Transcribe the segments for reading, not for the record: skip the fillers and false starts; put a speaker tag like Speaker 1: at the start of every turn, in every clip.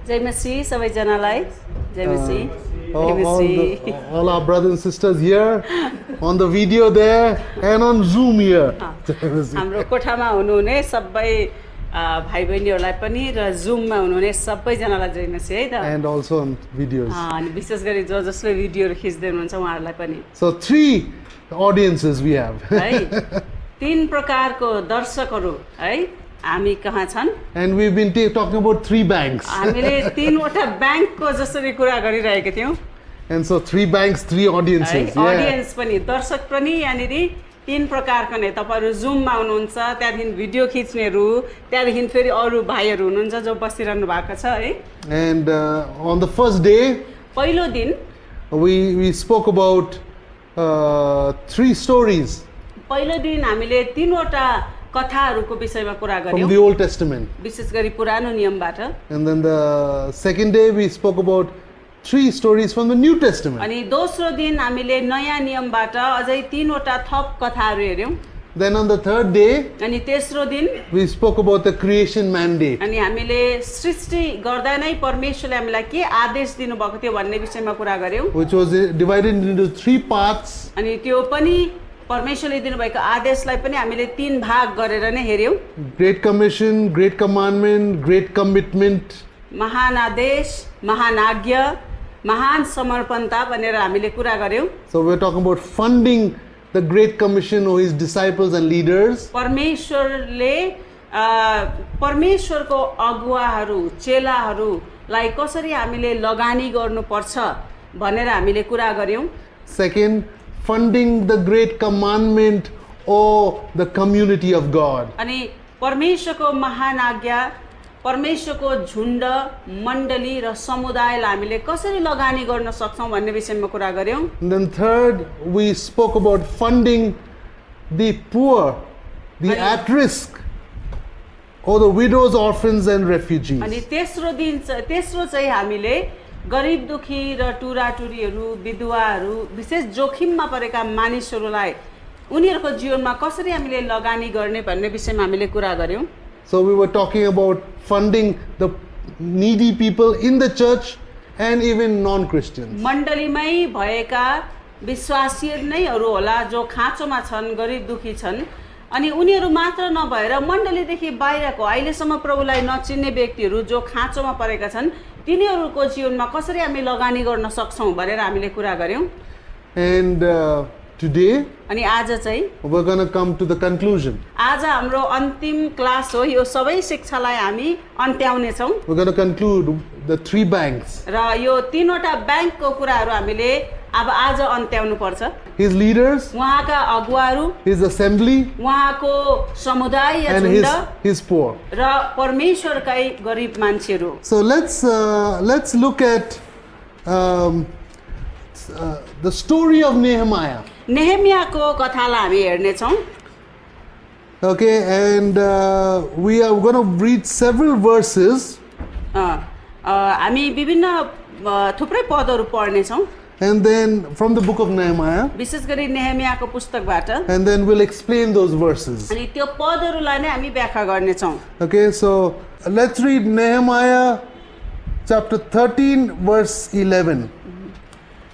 Speaker 1: जय मसीह सबैजनालाई जय मसीह
Speaker 2: all our brothers and sisters here on the video there and on Zoom here.
Speaker 1: हाम्रो कोठामा हुनुहुने सबै भाइ बहिनीहरूलाई पनि र जुममा हुनुहुने सबैजनालाई जय मसीह है त
Speaker 2: And also on videos.
Speaker 1: अनि विशेष गरी जसले भिडियोहरू खिच्दै हुनुहुन्छ उहाँहरूलाई पनि
Speaker 2: So 3 audiences we have.
Speaker 1: है तीन प्रकारको दर्शकहरू है हामी कहाँ छन्
Speaker 2: And we've been talking about 3 banks.
Speaker 1: हामीले तीनवटा ब्याङ्कको जसरी कुरा गरिरहेका थियौँ
Speaker 2: And so 3 banks, 3 audiences. Yeah.
Speaker 1: Audience पनि दर्शक पनि यहाँनिर तीन प्रकारको नै तपाईहरु जुममा हुनुहुन्छ त्यहाँदेखि भिडियो खिच्नेहरू त्यहाँदेखि फेरि अरू भाइहरू हुनुहुन्छ जो बसिरहनु भएको छ है
Speaker 2: And on the first day
Speaker 1: पहिलो दिन
Speaker 2: we spoke about 3 stories
Speaker 1: पहिलो दिन हामीले तीनवटा कथाहरूको विषयमा कुरा
Speaker 2: from
Speaker 1: गर्यौं
Speaker 2: the Old Testament.
Speaker 1: विशेष गरी पुरानो नियमबाट
Speaker 2: And then the second day we spoke about 3 stories from the New Testament.
Speaker 1: अनि दोस्रो दिन हामीले नयाँ नियमबाट अझै तीनवटा थप कथाहरू हेर्यौं
Speaker 2: Then on the third day
Speaker 1: अनि तेस्रो दिन
Speaker 2: we spoke about the creation mandate.
Speaker 1: अनि हामीले सृष्टि गर्दा नै परमेश्वरले हामीलाई के आदेश दिनुभएको थियो भन्ने विषयमा कुरा गर्यौं
Speaker 2: Which was divided into 3 parts.
Speaker 1: अनि त्यो पनि परमेश्वरले दिनुभएको आदेशलाई पनि हामीले तीन भाग गरेर नै हेर्यौं
Speaker 2: Great Commission, Great Commandment, Great Commitment.
Speaker 1: महान आदेश महान आज्ञा महान समर्पणता भनेर हामीले कुरा गर्यौं
Speaker 2: So we're talking about funding the Great Commission or his disciples and leaders.
Speaker 1: परमेश्वरले परमेश्वरको अगुवाहरू चेलाहरूलाई कसरी हामीले लगानी गर्नुपर्छ भनेर हामीले कुरा गर्यौं
Speaker 2: Second, funding the Great Commandment or the community of God.
Speaker 1: अनि परमेश्वरको महान आज्ञा परमेश्वरको झुण्ड मण्डली र समुदायलाई हामीले कसरी लगानी गर्न सक्छौं भन्ने विषयमा कुरा गर्यौं
Speaker 2: And then third, we spoke about funding the poor, the at-risk, or the widows, orphans and refugees.
Speaker 1: अनि तेस्रो चाहिँ हामीले गरिब दुखी र टुराटुरीहरू विधवाहरू विशेष जोखिममा परेका मानिसहरूलाई उनीहरूको जीवनमा कसरी हामीले लगानी गर्ने भन्ने विषयमा हामीले कुरा गर्यौं
Speaker 2: So we were talking about funding the needy people in the church and even non-Christians.
Speaker 1: मण्डलीमै भएका विश्वासीहरू नैहरू होला जो खाँचोमा छन् गरिब दुखी छन् अनि उनीहरू मात्र नभएर मण्डलीदेखि बाहिरको अहिलेसम्म प्रभुलाई नचिन्ने व्यक्तिहरू जो खाँचोमा परेका छन् तिनीहरूको जीवनमा कसरी हामी लगानी गर्न सक्छौं भनेर हामीले कुरा गर्यौं
Speaker 2: And today
Speaker 1: अनि आज चाहिँ
Speaker 2: we're going to come to the conclusion.
Speaker 1: आज हाम्रो अन्तिम क्लास हो यो सबै शिक्षालाई हामी अन्त्याउने छौं
Speaker 2: We're going to conclude the 3 banks.
Speaker 1: र यो तीनवटा ब्याङ्कको कुराहरू हामीले अब आज अन्त्याउनु पर्छ
Speaker 2: His leaders,
Speaker 1: उहाँका अगुवाहरू
Speaker 2: his assembly
Speaker 1: उहाँको समुदाय या
Speaker 2: and
Speaker 1: झुण्ड
Speaker 2: his poor.
Speaker 1: र परमेश्वरकै गरिब मान्छेहरू
Speaker 2: So let's look at the story of Nehemiah.
Speaker 1: नेहेमियाको कथालाई हामी हेर्ने छौं
Speaker 2: Okay, and we are going to read several verses.
Speaker 1: हामी विभिन्न थुप्रै पदहरू पढ्ने छौं
Speaker 2: And then from the book of Nehemiah,
Speaker 1: विशेष गरी नेहेमियाको पुस्तकबाट
Speaker 2: and then we'll explain those verses.
Speaker 1: अनि त्यो पदहरूलाई नै हामी व्याख्या गर्ने छौं
Speaker 2: Okay, so let's read Nehemiah chapter 13 verse 11.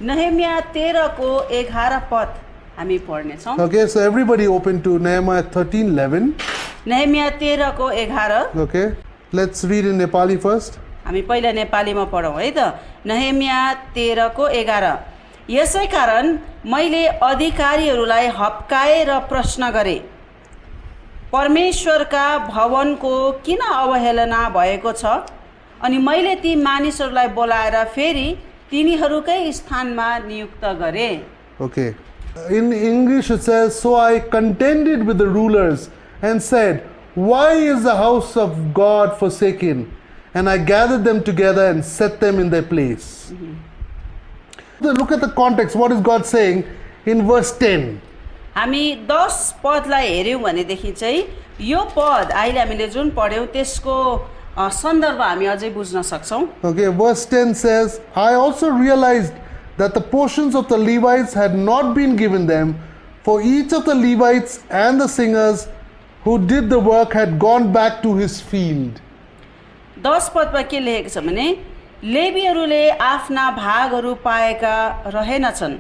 Speaker 1: नेहेमिया 13 को 11 पद हामी पढ्ने छौं
Speaker 2: Okay, so everybody open to Nehemiah 13:11.
Speaker 1: नेहेमिया 13 को 11
Speaker 2: Okay, let's read in Nepali first.
Speaker 1: हामी पहिला नेपालीमा पढौं है त नेहेमिया 13 को 11 यसै कारण मैले अधिकारीहरूलाई हप्काए र प्रश्न गरे परमेश्वरका भवनको किन अवहेलना भएको छ अनि मैले ती मानिसहरूलाई बोलाएर फेरि तिनीहरूकै स्थानमा नियुक्त गरे
Speaker 2: Okay, in English it says, so I contended with the rulers and said, why is the house of God forsaken? And I gathered them together and set them in their place. Look at the context. What is God saying in verse 10?
Speaker 1: हामी 10 पदलाई हेर्यौं भनेदेखि चाहिँ यो पद अहिले हामीले जुन पढ्यौं त्यसको सन्दर्भ हामी अझै बुझ्न सक्छौं
Speaker 2: Okay, verse 10 says, I also realized that the portions of the Levites had not been given them, for each of the Levites and the singers who did the work had gone back to his field.
Speaker 1: 10 पदमा के लेखेको छ भने लेवीहरूले आफ्ना भागहरू पाएका रहेनछन्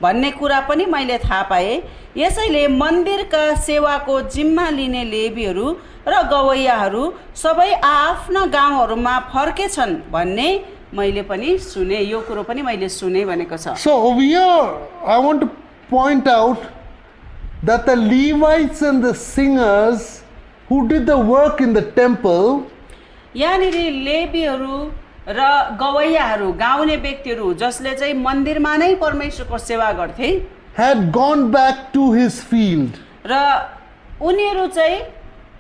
Speaker 1: भन्ने कुरा पनि मैले थाहा पाएँ। यसैले मन्दिरका सेवाको जिम्मा लिने लेवीहरू र गवैयाहरू सबै आफ्ना गाउँहरूमा फर्केछन् भन्ने मैले पनि सुने। यो कुरो पनि मैले सुने भनेको छ।
Speaker 2: So over here, I want to point out that the Levites and the singers who did the work in the temple,
Speaker 1: यहाँनिर लेवीहरू र गवैयाहरू गाउने व्यक्तिहरू जसले चाहिँ मन्दिरमा नै परमेश्वरको सेवा गर्थे
Speaker 2: had gone back to his field.
Speaker 1: र उनीहरू चाहिँ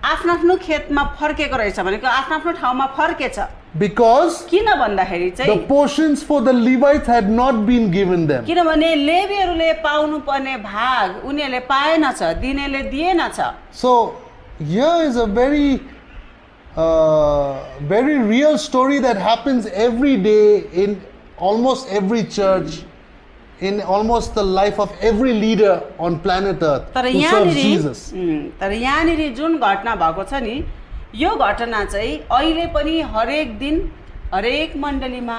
Speaker 1: आफ्नो आफ्नो खेतमा फर्केको रहेछ भनेको आफ्नो आफ्नो ठाउँमा फर्केछ।
Speaker 2: Because
Speaker 1: किन भन्दाखेरि
Speaker 2: the
Speaker 1: चाहिँ
Speaker 2: portions for the Levites had not been given them.
Speaker 1: किनभने लेवीहरूले पाउनुपर्ने भाग उनीहरूले पाएनछ, दिनेले दिएनछ।
Speaker 2: So here is a very real story that happens every day in almost every church, in almost the life of every leader on planet Earth
Speaker 1: तर
Speaker 2: who serves Jesus.
Speaker 1: यहाँनिर जुन घटना भएको छ नि यो घटना चाहिँ अहिले पनि हरेक दिन हरेक मण्डलीमा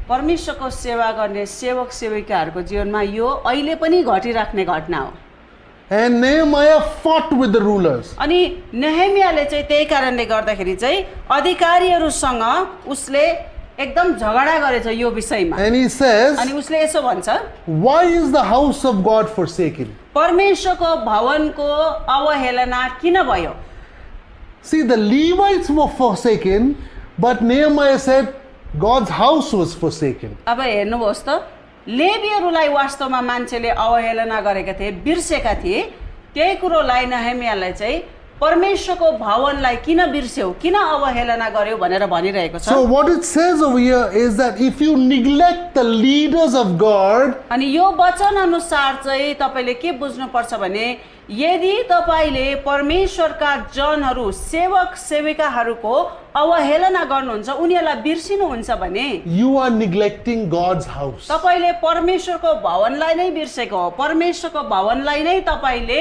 Speaker 1: परमेश्वरको सेवा गर्ने सेवक सेविकाहरूको जीवनमा यो अहिले पनि घटिराख्ने घटना हो।
Speaker 2: And Nehemiah fought with the rulers.
Speaker 1: अनि नेहेमियाले चाहिँ त्यही कारणले गर्दाखेरि चाहिँ अधिकारीहरूसँग उसले एकदम झगडा गरेछ यो विषयमा।
Speaker 2: And he says,
Speaker 1: अनि उसले यसो भन्छ,
Speaker 2: why is the house of God forsaken?
Speaker 1: परमेश्वरको भवनको अवहेलना किन भयो?
Speaker 2: See, the Levites were forsaken, but Nehemiah said God's house was forsaken.
Speaker 1: अब हेर्नुहोस् त लेवीहरूलाई वास्तवमा मान्छेले अवहेलना गरेका थिए, बिर्सेका थिए। त्यही कुरोलाई नेहेमियालाई चाहिँ परमेश्वरको भवनलाई किन बिर्स्यौ, किन अवहेलना गर्यौ भनेर भनिरहेको छ।
Speaker 2: So what it says over here is that if you neglect the leaders of God,
Speaker 1: अनि यो वचन अनुसार चाहिँ तपाईले के बुझ्नुपर्छ भने यदि तपाईले परमेश्वरका जनहरू सेवक सेविकाहरूको अवहेलना गर्नुहुन्छ, उनीहरूलाई बिर्सिनुहुन्छ भने
Speaker 2: you are neglecting God's house.
Speaker 1: तपाईले परमेश्वरको भवनलाई नै बिर्सेको हो, परमेश्वरको भवनलाई नै तपाईले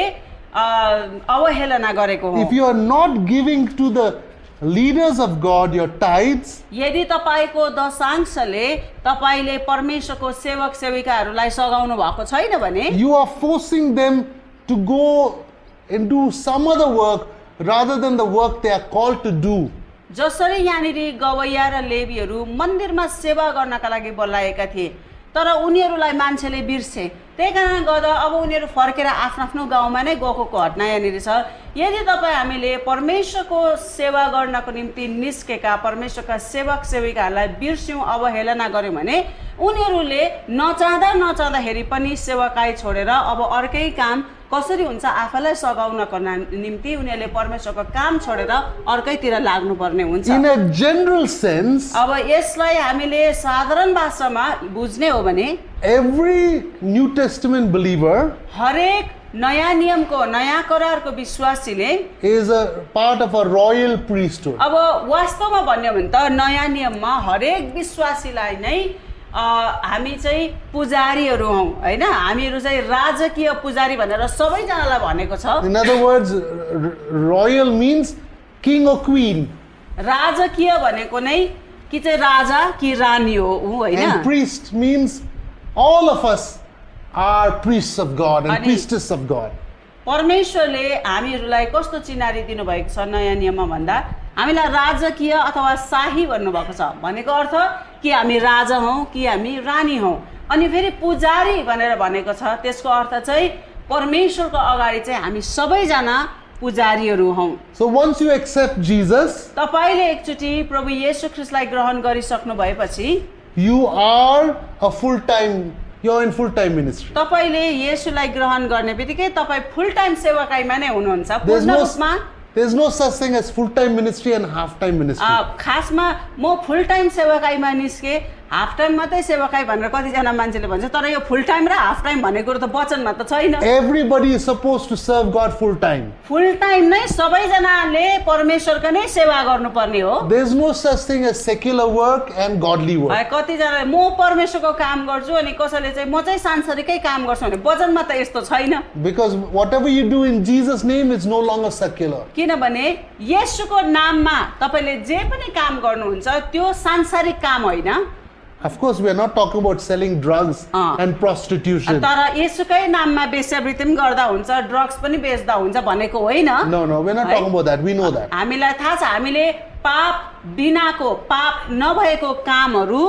Speaker 1: अवहेलना गरेको हो।
Speaker 2: If you are not giving to the leaders of God your tithes,
Speaker 1: यदि तपाईको दशांशले तपाईले परमेश्वरको सेवक सेविकाहरूलाई सघाउनु भएको छैन भने
Speaker 2: you are forcing them to go and do some other work rather than the work they are called to do.
Speaker 1: जसरी यहाँनिर गवैया र लेवीहरू मन्दिरमा सेवा गर्नका लागि बोलाएका थिए तर उनीहरूलाई मान्छेले बिर्से। त्यही कारणले गर्दा अब उनीहरू फर्केर आफ्नो आफ्नो गाउँमा नै गएको घटना यहाँनिर छ। यदि तपाईँ हामीले परमेश्वरको सेवा गर्नको निम्ति निस्केका परमेश्वरका सेवक सेविकाहरूलाई बिर्स्यौँ, अवहेलना गर्यौँ भने उनीहरूले नचाहँदाखेरि पनि सेवाकाई छोडेर अब अर्कै काम कसरी हुन्छ आफैलाई सघाउनको निम्ति उनीहरूले परमेश्वरको काम छोडेर अर्कैतिर लाग्नुपर्ने हुन्छ।
Speaker 2: In a general sense,
Speaker 1: अब यसलाई हामीले साधारण भाषामा बुझ्ने हो भने
Speaker 2: every New Testament believer
Speaker 1: हरेक नयाँ नियमको नयाँ करारको विश्वासीले
Speaker 2: is a part of a royal priesthood.
Speaker 1: अब वास्तवमा भन्यो भने त नयाँ नियममा हरेक विश्वासीलाई नै हामी चाहिँ पुजारीहरू हौँ हैन, हामीहरू चाहिँ राजकीय पुजारी भनेर सबैजनालाई भनेको छ।
Speaker 2: In other words, royal means king or queen,
Speaker 1: राजकीय भनेको नै कि चाहिँ राजा कि रानी हो हैन।
Speaker 2: and priest means all of us are priests of God and
Speaker 1: Ani-
Speaker 2: priestess of God.
Speaker 1: परमेश्वरले हामीहरूलाई कस्तो चिनारी दिनुभएको छ नयाँ नियममा भन्दा हामीलाई राजकीय अथवा शाही भन्नुभएको छ। भनेको अर्थ कि हामी राजा हौँ कि हामी रानी हौँ। अनि फेरि पुजारी भनेर भनेको छ, त्यसको अर्थ चाहिँ परमेश्वरको अगाडि चाहिँ हामी सबैजना पुजारीहरू हौँ।
Speaker 2: So once you accept Jesus,
Speaker 1: तपाईले एकचोटि प्रभु येशू ख्रीष्टलाई ग्रहण गरिसक्नु भएपछि
Speaker 2: you are a full-time, you're in full-time ministry.
Speaker 1: तपाईले येशूलाई ग्रहण गर्ने बित्तिकै तपाईँ फुल टाइम सेवाकाईमा नै हुनुहुन्छ।
Speaker 2: There's
Speaker 1: पूर्ण
Speaker 2: no,
Speaker 1: रूपमा
Speaker 2: there's no such thing as full-time ministry and half-time ministry.
Speaker 1: खासमा म फुल टाइम सेवाकाईमा निस्के हाफ टाइम मात्रै सेवाकाई भनेर कतिजना मान्छेले भन्छ, तर यो फुल टाइम र हाफ टाइम भन्ने कुरो त वचनमा त छैन।
Speaker 2: Everybody is supposed to serve God full time.
Speaker 1: Full time नै सबैजनाले परमेश्वरको नै सेवा गर्नुपर्ने हो।
Speaker 2: There's no such thing as secular work and godly work.
Speaker 1: कतिजनाले म परमेश्वरको काम गर्छु अनि कसैले चाहिँ म चाहिँ सांसारिकै काम गर्छु भने वचनमा त यस्तो छैन।
Speaker 2: Because whatever you do in Jesus' name is no longer secular.
Speaker 1: किनभने येशूको नाममा तपाईले जे पनि काम गर्नुहुन्छ त्यो सांसारिक काम होइन।
Speaker 2: Of course, we are not talking about selling drugs and prostitution.
Speaker 1: तर येशूकै नाममा वेश्यावृत्ति पनि गर्दा हुन्छ, ड्रग्स पनि बेच्दा हुन्छ भनेको होइन।
Speaker 2: No, we're not talking about that. We know that.
Speaker 1: हामीलाई थाहा छ, हामीले पाप बिनाको, पाप नभएको कामहरू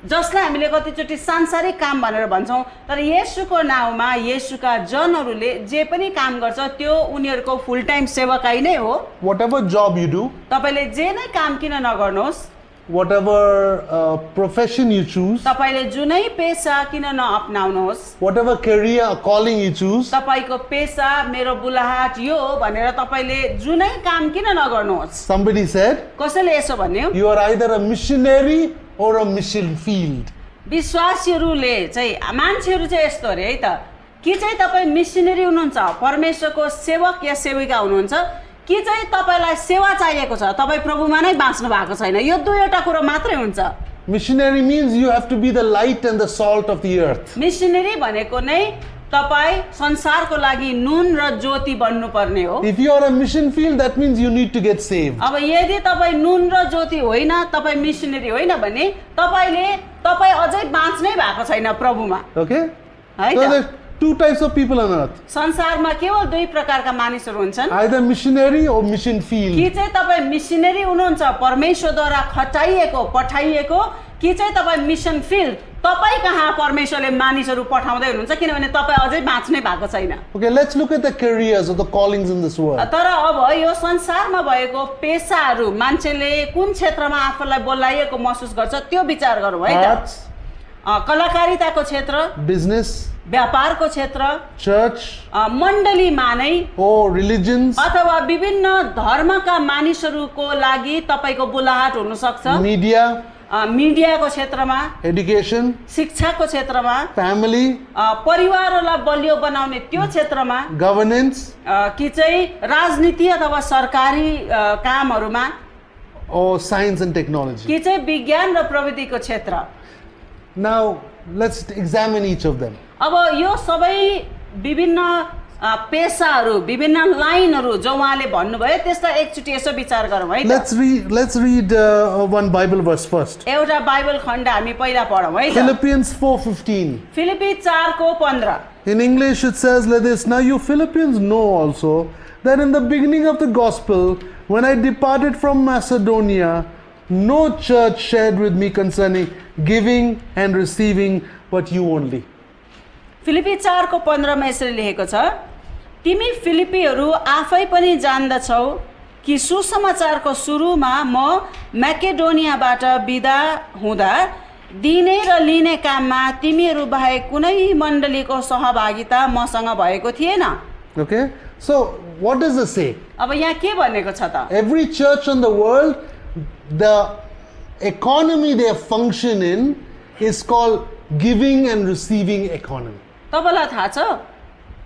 Speaker 1: जसलाई हामीले कतिचोटि सांसारिक काम भनेर भन्छौँ, तर येशूको नाउँमा येशूका जनहरूले जे पनि काम गर्छ त्यो उनीहरूको फुल टाइम सेवाकाई नै हो।
Speaker 2: Whatever job you do,
Speaker 1: तपाईले जे नै काम किन नगर्नुहोस्,
Speaker 2: whatever profession you choose,
Speaker 1: तपाईले जुनै पेशा किन नअपनाउनुहोस्,
Speaker 2: whatever career or calling you choose,
Speaker 1: तपाईको पेशा मेरो बुलाहाट यो हो भनेर तपाईले जुनै काम किन नगर्नुहोस्।
Speaker 2: somebody said,
Speaker 1: कसैले यसो भन्यो,
Speaker 2: you are either a missionary or a mission field.
Speaker 1: विश्वासीहरूले चाहिँ मान्छेहरू चाहिँ यस्तो अरे है त, कि चाहिँ तपाईँ मिसनरी हुनुहुन्छ, परमेश्वरको सेवक या सेविका हुनुहुन्छ, कि चाहिँ तपाईँलाई सेवा चाहिएको छ, तपाईँ प्रभुमा नै बाँच्नु भएको छैन। यो दुईवटा कुरो मात्रै हुन्छ।
Speaker 2: Missionary means you have to be the light and the salt of the earth.
Speaker 1: Missionary भनेको नै तपाईँ संसारको लागि नुन र ज्योति बन्नुपर्ने हो।
Speaker 2: If you are a mission field, that means you need to get saved.
Speaker 1: अब यदि तपाईँ नुन र ज्योति होइन, तपाईँ मिसनरी होइन भने तपाईँ अझै बाँच्नै भएको छैन प्रभुमा।
Speaker 2: Okay?
Speaker 1: है
Speaker 2: So
Speaker 1: त?
Speaker 2: there are two types of people on earth.
Speaker 1: संसारमा केवल दुई प्रकारका मानिसहरू हुन्छन्,
Speaker 2: Either missionary or mission
Speaker 1: कि
Speaker 2: field.
Speaker 1: चाहिँ तपाईँ मिसनरी हुनुहुन्छ, परमेश्वरद्वारा खटाइएको पठाइएको, कि चाहिँ तपाईँ मिसन फिल्ड, तपाईँ कहाँ परमेश्वरले मानिसहरू पठाउँदै हुनुहुन्छ, किनभने तपाईँ अझै बाँच्नै भएको छैन।
Speaker 2: Okay, let's look at the careers or the callings in this world.
Speaker 1: तर अब यो संसारमा भएको पेसाहरू मान्छेले कुन क्षेत्रमा आफूलाई बोलाइएको महसुस गर्छ त्यो विचार गरौँ है त।
Speaker 2: Arts,
Speaker 1: कलाकारिताको क्षेत्र,
Speaker 2: business,
Speaker 1: व्यापारको क्षेत्र,
Speaker 2: church,
Speaker 1: मण्डलीमा नै
Speaker 2: or religions,
Speaker 1: अथवा विभिन्न धर्मका मानिसहरूको लागि तपाईको बुलाहाट हुन सक्छ।
Speaker 2: media,
Speaker 1: मिडियाको क्षेत्रमा,
Speaker 2: education,
Speaker 1: शिक्षाको क्षेत्रमा,
Speaker 2: family,
Speaker 1: परिवारलाई बलियो बनाउने त्यो क्षेत्रमा,
Speaker 2: governance,
Speaker 1: कि चाहिँ राजनीति अथवा सरकारी कामहरूमा,
Speaker 2: or science and technology.
Speaker 1: कि चाहिँ विज्ञान र प्रविधिको क्षेत्र।
Speaker 2: Now, let's examine each of them.
Speaker 1: अब यो सबै विभिन्न पेसाहरू, विभिन्न लाइनहरू जो उहाँले भन्नुभयो त्यसलाई एकचोटि यसो विचार गरौँ है त।
Speaker 2: Let's read one Bible verse first.
Speaker 1: एउटा बाइबल खण्ड हामी पहिला पढौँ है त।
Speaker 2: Philippians 4:15.
Speaker 1: Philippi 4:15।
Speaker 2: In English it says like this, now you Philippians know also that in the beginning of the gospel, when I departed from Macedonia, no church shared with me concerning giving and receiving, but you only.
Speaker 1: Philippi 4:15 मा यसरी लेखेको छ, तिमी फिलिपीहरू आफै पनि जान्दछौ कि सुसमाचारको सुरुमा म म्याकेडोनियाबाट बिदा हुँदा दिने र लिने काममा तिमीहरू बाहेक कुनै मण्डलीको सहभागिता मसँग भएको थिएन।
Speaker 2: Okay, so what does it say?
Speaker 1: अब यहाँ के भनेको छ त?
Speaker 2: Every church in the world, the economy they function in is called giving and receiving economy.
Speaker 1: तपाईलाई थाहा छ,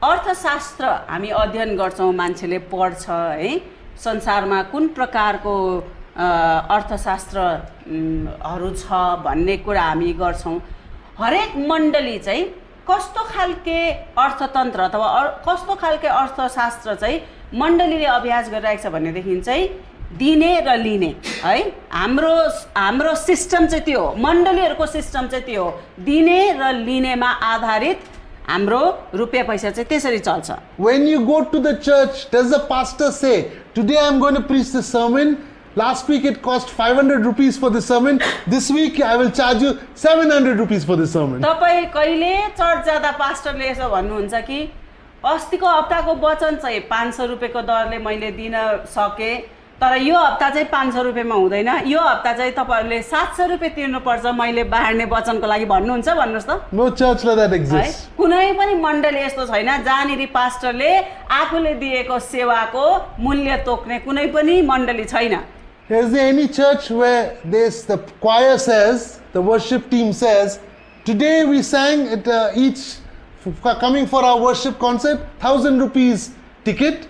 Speaker 1: अर्थशास्त्र हामी अध्ययन गर्छौँ, मान्छेले पढ्छ है, संसारमा कुन प्रकारको अर्थशास्त्रहरू छ भन्ने कुरा हामी गर्छौँ। हरेक मण्डली चाहिँ कस्तो खालके अर्थतन्त्र अथवा कस्तो खालके अर्थशास्त्र चाहिँ मण्डलीले अभ्यास गरिरहेको छ भनेदेखि चाहिँ दिने र लिने है, हाम्रो सिस्टम चाहिँ त्यो हो, मण्डलीहरूको सिस्टम चाहिँ त्यो हो, दिने र लिनेमा आधारित हाम्रो रुपियाँ पैसा चाहिँ त्यसरी चल्छ।
Speaker 2: When you go to the church, does the pastor say, today I am going to preach the sermon, last week it cost 500 rupees for the sermon, this week I will charge you 700 rupees for the sermon?
Speaker 1: तपाईँ कहिले church जाँदा पास्टरले यसो भन्नुहुन्छ कि अस्तिको हप्ताको वचन चाहिँ 500 रुपियाँको दरले मैले दिन सके, तर यो हप्ता चाहिँ 500 रुपियाँमा हुँदैन, यो हप्ता चाहिँ तपाईहरुले 700 रुपियाँ तिर्नुपर्छ मैले बाँड्ने वचनको लागि भन्नुहुन्छ? भन्नुस् त।
Speaker 2: No church like that exists.
Speaker 1: कुनै पनि मण्डली यस्तो छैन जहाँनिर पास्टरले आफूले दिएको सेवाको मूल्य तोक्ने कुनै पनि मण्डली छैन।
Speaker 2: Is there any church where the choir says, the worship team says, today we sang at coming for our worship concert, 1,000 rupees ticket.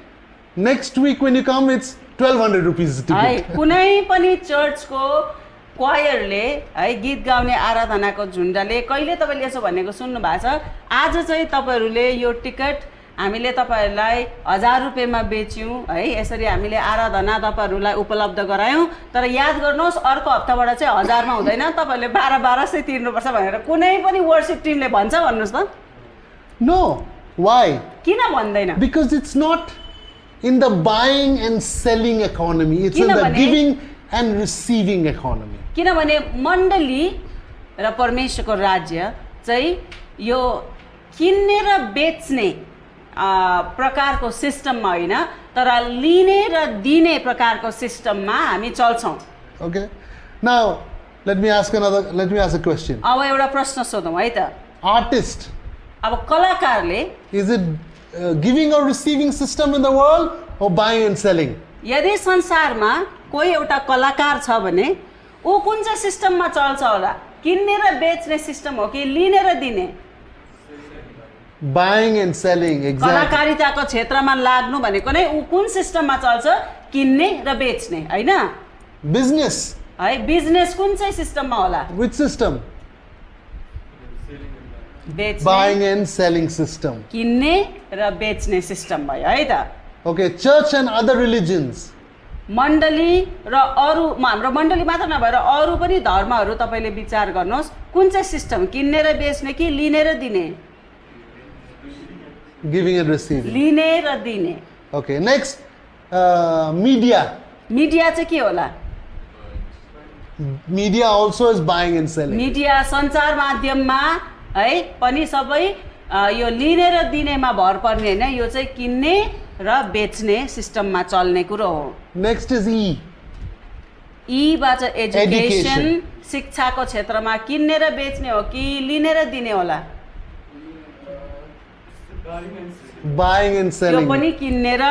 Speaker 2: Next week when you come, it's 1,200 rupees
Speaker 1: है
Speaker 2: ticket.
Speaker 1: कुनै पनि चर्चको क्वायरले है गीत गाउने आराधनाको झुन्डले कहिले तपाईँले यसो भनेको सुन्नु भएको छ, आज चाहिँ तपाईँहरूले यो टिकट हामीले तपाईँहरूलाई 1,000 रुपियाँमा बेच्यौँ है, यसरी हामीले आराधना तपाईँहरूलाई उपलब्ध गरायौँ, तर याद गर्नुहोस् अर्को हप्ताबाट चाहिँ 1000 मा हुँदैन, तपाईँहरूले 1200 तिर्नुपर्छ भनेर कुनै पनि वर्शिप टिमले भन्छ भन्नुहोस् त?
Speaker 2: No. Why?
Speaker 1: किन भन्दैन?
Speaker 2: Because it's not in the buying and selling economy. It's in the
Speaker 1: किनभने-
Speaker 2: giving and receiving economy.
Speaker 1: किनभने मण्डली र परमेश्वरको राज्य चाहिँ यो किन्ने र बेच्ने प्रकारको सिस्टममा होइन, तर लिने र दिने प्रकारको सिस्टममा हामी चल्छौँ।
Speaker 2: Okay. Now, let me ask a question.
Speaker 1: अब एउटा प्रश्न सोधौँ है त।
Speaker 2: Artist,
Speaker 1: अब कलाकारले
Speaker 2: is it giving or receiving system in the world or buying and selling?
Speaker 1: यदि संसारमा कोही एउटा कलाकार छ भने ऊ कुन चाहिँ सिस्टममा चल्छ होला? किन्ने र बेच्ने सिस्टम हो कि लिने र दिने?
Speaker 2: Buying and selling, exactly.
Speaker 1: कलाकारिताको क्षेत्रमा लाग्नु भनेको नै ऊ कुन सिस्टममा चल्छ? किन्ने र बेच्ने, हैन?
Speaker 2: Business,
Speaker 1: है बिजनेस कुन चाहिँ सिस्टममा होला?
Speaker 2: which system?
Speaker 1: बेच्ने,
Speaker 2: Buying and selling system.
Speaker 1: किन्ने र बेच्ने सिस्टम भयो है त।
Speaker 2: Okay, church and other religions.
Speaker 1: मण्डली र अरू हाम्रो मण्डली मात्र नभएर अरू पनि धर्महरू तपाईँले विचार गर्नुहोस्, कुन चाहिँ सिस्टम? किन्ने र बेच्ने कि लिने र दिने?
Speaker 2: Giving and receiving.
Speaker 1: लिने र दिने।
Speaker 2: Okay, next, media.
Speaker 1: मिडिया चाहिँ के होला?
Speaker 2: Media also is buying and selling.
Speaker 1: Media सञ्चार माध्यममा है पनि सबै यो लिने र दिनेमा भर पर्ने होइन, यो चाहिँ किन्ने र बेच्ने सिस्टममा चल्ने कुरो हो।
Speaker 2: Next is E.
Speaker 1: ईबाट एजुकेसन,
Speaker 2: Education.
Speaker 1: शिक्षाको क्षेत्रमा किन्ने र बेच्ने हो कि लिने र दिने होला?
Speaker 2: Buying and
Speaker 1: यो
Speaker 2: selling.
Speaker 1: पनि किन्ने र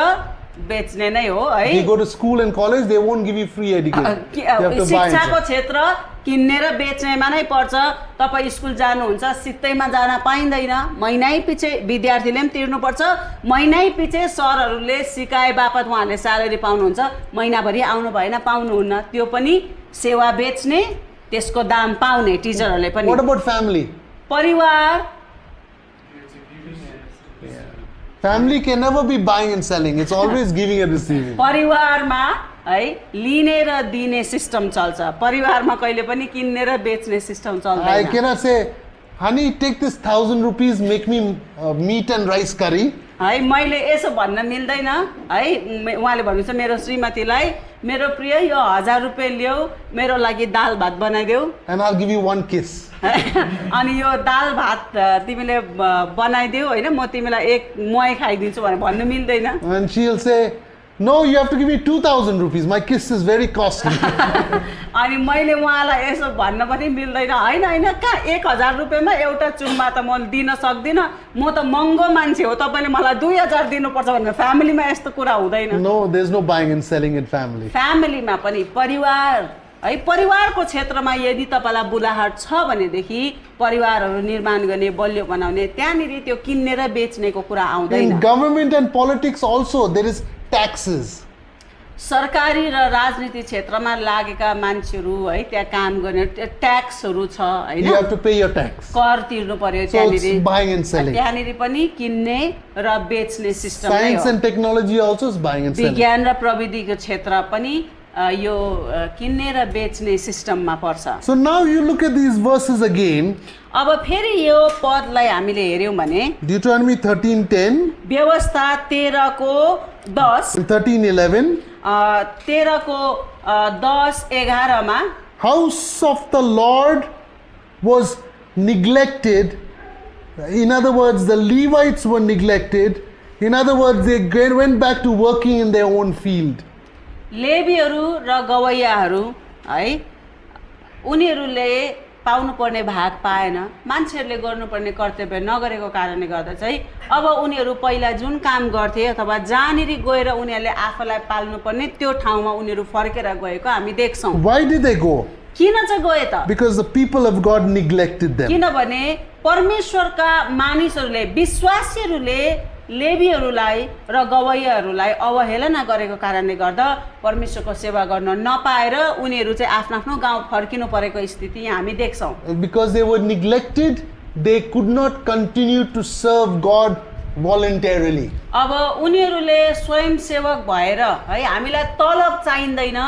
Speaker 1: बेच्ने नै हो है।
Speaker 2: You go to school and college, they won't give you free education. You have to buy and
Speaker 1: शिक्षाको
Speaker 2: sell.
Speaker 1: क्षेत्र किन्ने र बेच्नेमा नै पर्छ। तपाईँ स्कुल जानुहुन्छ, सित्तैमा जान पाइँदैन, महिनै पछि विद्यार्थीले पनि तिर्नुपर्छ, महिनै पछि सरहरूले सिकाए बापत उहाँहरूले स्यालेरी पाउनुहुन्छ, महिनाभरि आउनु भएन पाउनुहुन्न, त्यो पनि सेवा बेच्ने, त्यसको दाम पाउने टिचरहरूले पनि।
Speaker 2: What about family?
Speaker 1: परिवार
Speaker 2: Family can never be buying and selling. It's always giving and receiving.
Speaker 1: परिवारमा है लिने र दिने सिस्टम चल्छ, परिवारमा कहिले पनि किन्ने र बेच्ने सिस्टम
Speaker 2: I
Speaker 1: चल्दैन।
Speaker 2: cannot say, honey, take this 1,000 rupees, make me meat and rice curry.
Speaker 1: है मैले यसो भन्न मिल्दैन है, उहाँले भन्नुहुन्छ मेरो श्रीमतीलाई, मेरो प्रिय यो 1000 रुपियाँ ल्याऊ, मेरो लागि दाल भात बनाइदेऊ,
Speaker 2: And I'll give you one kiss.
Speaker 1: अनि यो दाल भात तिमीले बनाइदेऊ होइन, म तिमीलाई एक मुहाई खाइदिन्छु भनेर भन्नु मिल्दैन।
Speaker 2: And she'll say, no, you have to give me 2,000 rupees. My kiss is very costly.
Speaker 1: अनि मैले उहाँलाई यसो भन्न पनि मिल्दैन, होइन होइन कहाँ 1000 रुपियाँमा एउटा चुम्मा त म दिन सक्दिनँ, म त महँगो मान्छे हो, तपाईँले मलाई 2000 दिनुपर्छ भनेर फ्यामिलीमा यस्तो कुरा हुँदैन।
Speaker 2: No, there's no buying and selling in family.
Speaker 1: फ्यामिलीमा पनि परिवार है, परिवारको क्षेत्रमा यदि तपाईँलाई बुलाहाट छ भनेदेखि परिवारहरू निर्माण गर्ने, बलियो बनाउने, त्यहाँनिर त्यो किन्ने र बेच्नेको कुरा आउँदैन।
Speaker 2: In government and politics also, there is taxes.
Speaker 1: सरकारी र राजनीति क्षेत्रमा लागेका मान्छेहरू है, त्यहाँ काम गर्ने ट्याक्सहरू छ होइन,
Speaker 2: You have to pay your tax.
Speaker 1: कर तिर्नु पर्यो
Speaker 2: So it's
Speaker 1: त्यहाँनिर,
Speaker 2: buying and selling.
Speaker 1: त्यहाँनिर पनि किन्ने र बेच्ने सिस्टम नै
Speaker 2: Science
Speaker 1: हो।
Speaker 2: and technology also is buying and selling.
Speaker 1: विज्ञान र प्रविधिको क्षेत्र पनि यो किन्ने र बेच्ने सिस्टममा पर्छ।
Speaker 2: So now you look at these verses again.
Speaker 1: अब फेरि यो पदलाई हामीले हेऱ्यौँ भने
Speaker 2: Deuteronomy 13:10
Speaker 1: व्यवस्था 13:10,
Speaker 2: and 13:11.
Speaker 1: 13:10-11
Speaker 2: House of the Lord was neglected. In other words, the Levites were neglected. In other words, they went back to working in their own field.
Speaker 1: लेवीहरू र गवैयाहरू है, उनीहरूले पाउनुपर्ने भाग पाएन, मान्छेहरूले गर्नुपर्ने कर्तव्य नगरेको कारणले गर्दा चाहिँ अब उनीहरू पहिला जुन काम गर्थे अथवा जहाँनिर गएर उनीहरूले आफूलाई पाल्नुपर्ने त्यो ठाउँमा उनीहरू फर्केर गएको हामी देख्छौँ।
Speaker 2: Why did they go?
Speaker 1: किन चाहिँ गए त?
Speaker 2: Because the people of God neglected them.
Speaker 1: किनभने परमेश्वरका मानिसहरूले विश्वासीहरूले लेवीहरूलाई र गवैयाहरूलाई अवहेलना गरेको कारणले गर्दा परमेश्वरको सेवा गर्न नपाएर उनीहरू चाहिँ आफ्नो आफ्नो गाउँ फर्किनु परेको स्थिति यहाँ हामी देख्छौँ।
Speaker 2: Because they were neglected, they could not continue to serve God voluntarily.
Speaker 1: अब उनीहरूले स्वयंसेवक भएर है हामीलाई तलब चाहिँदैन,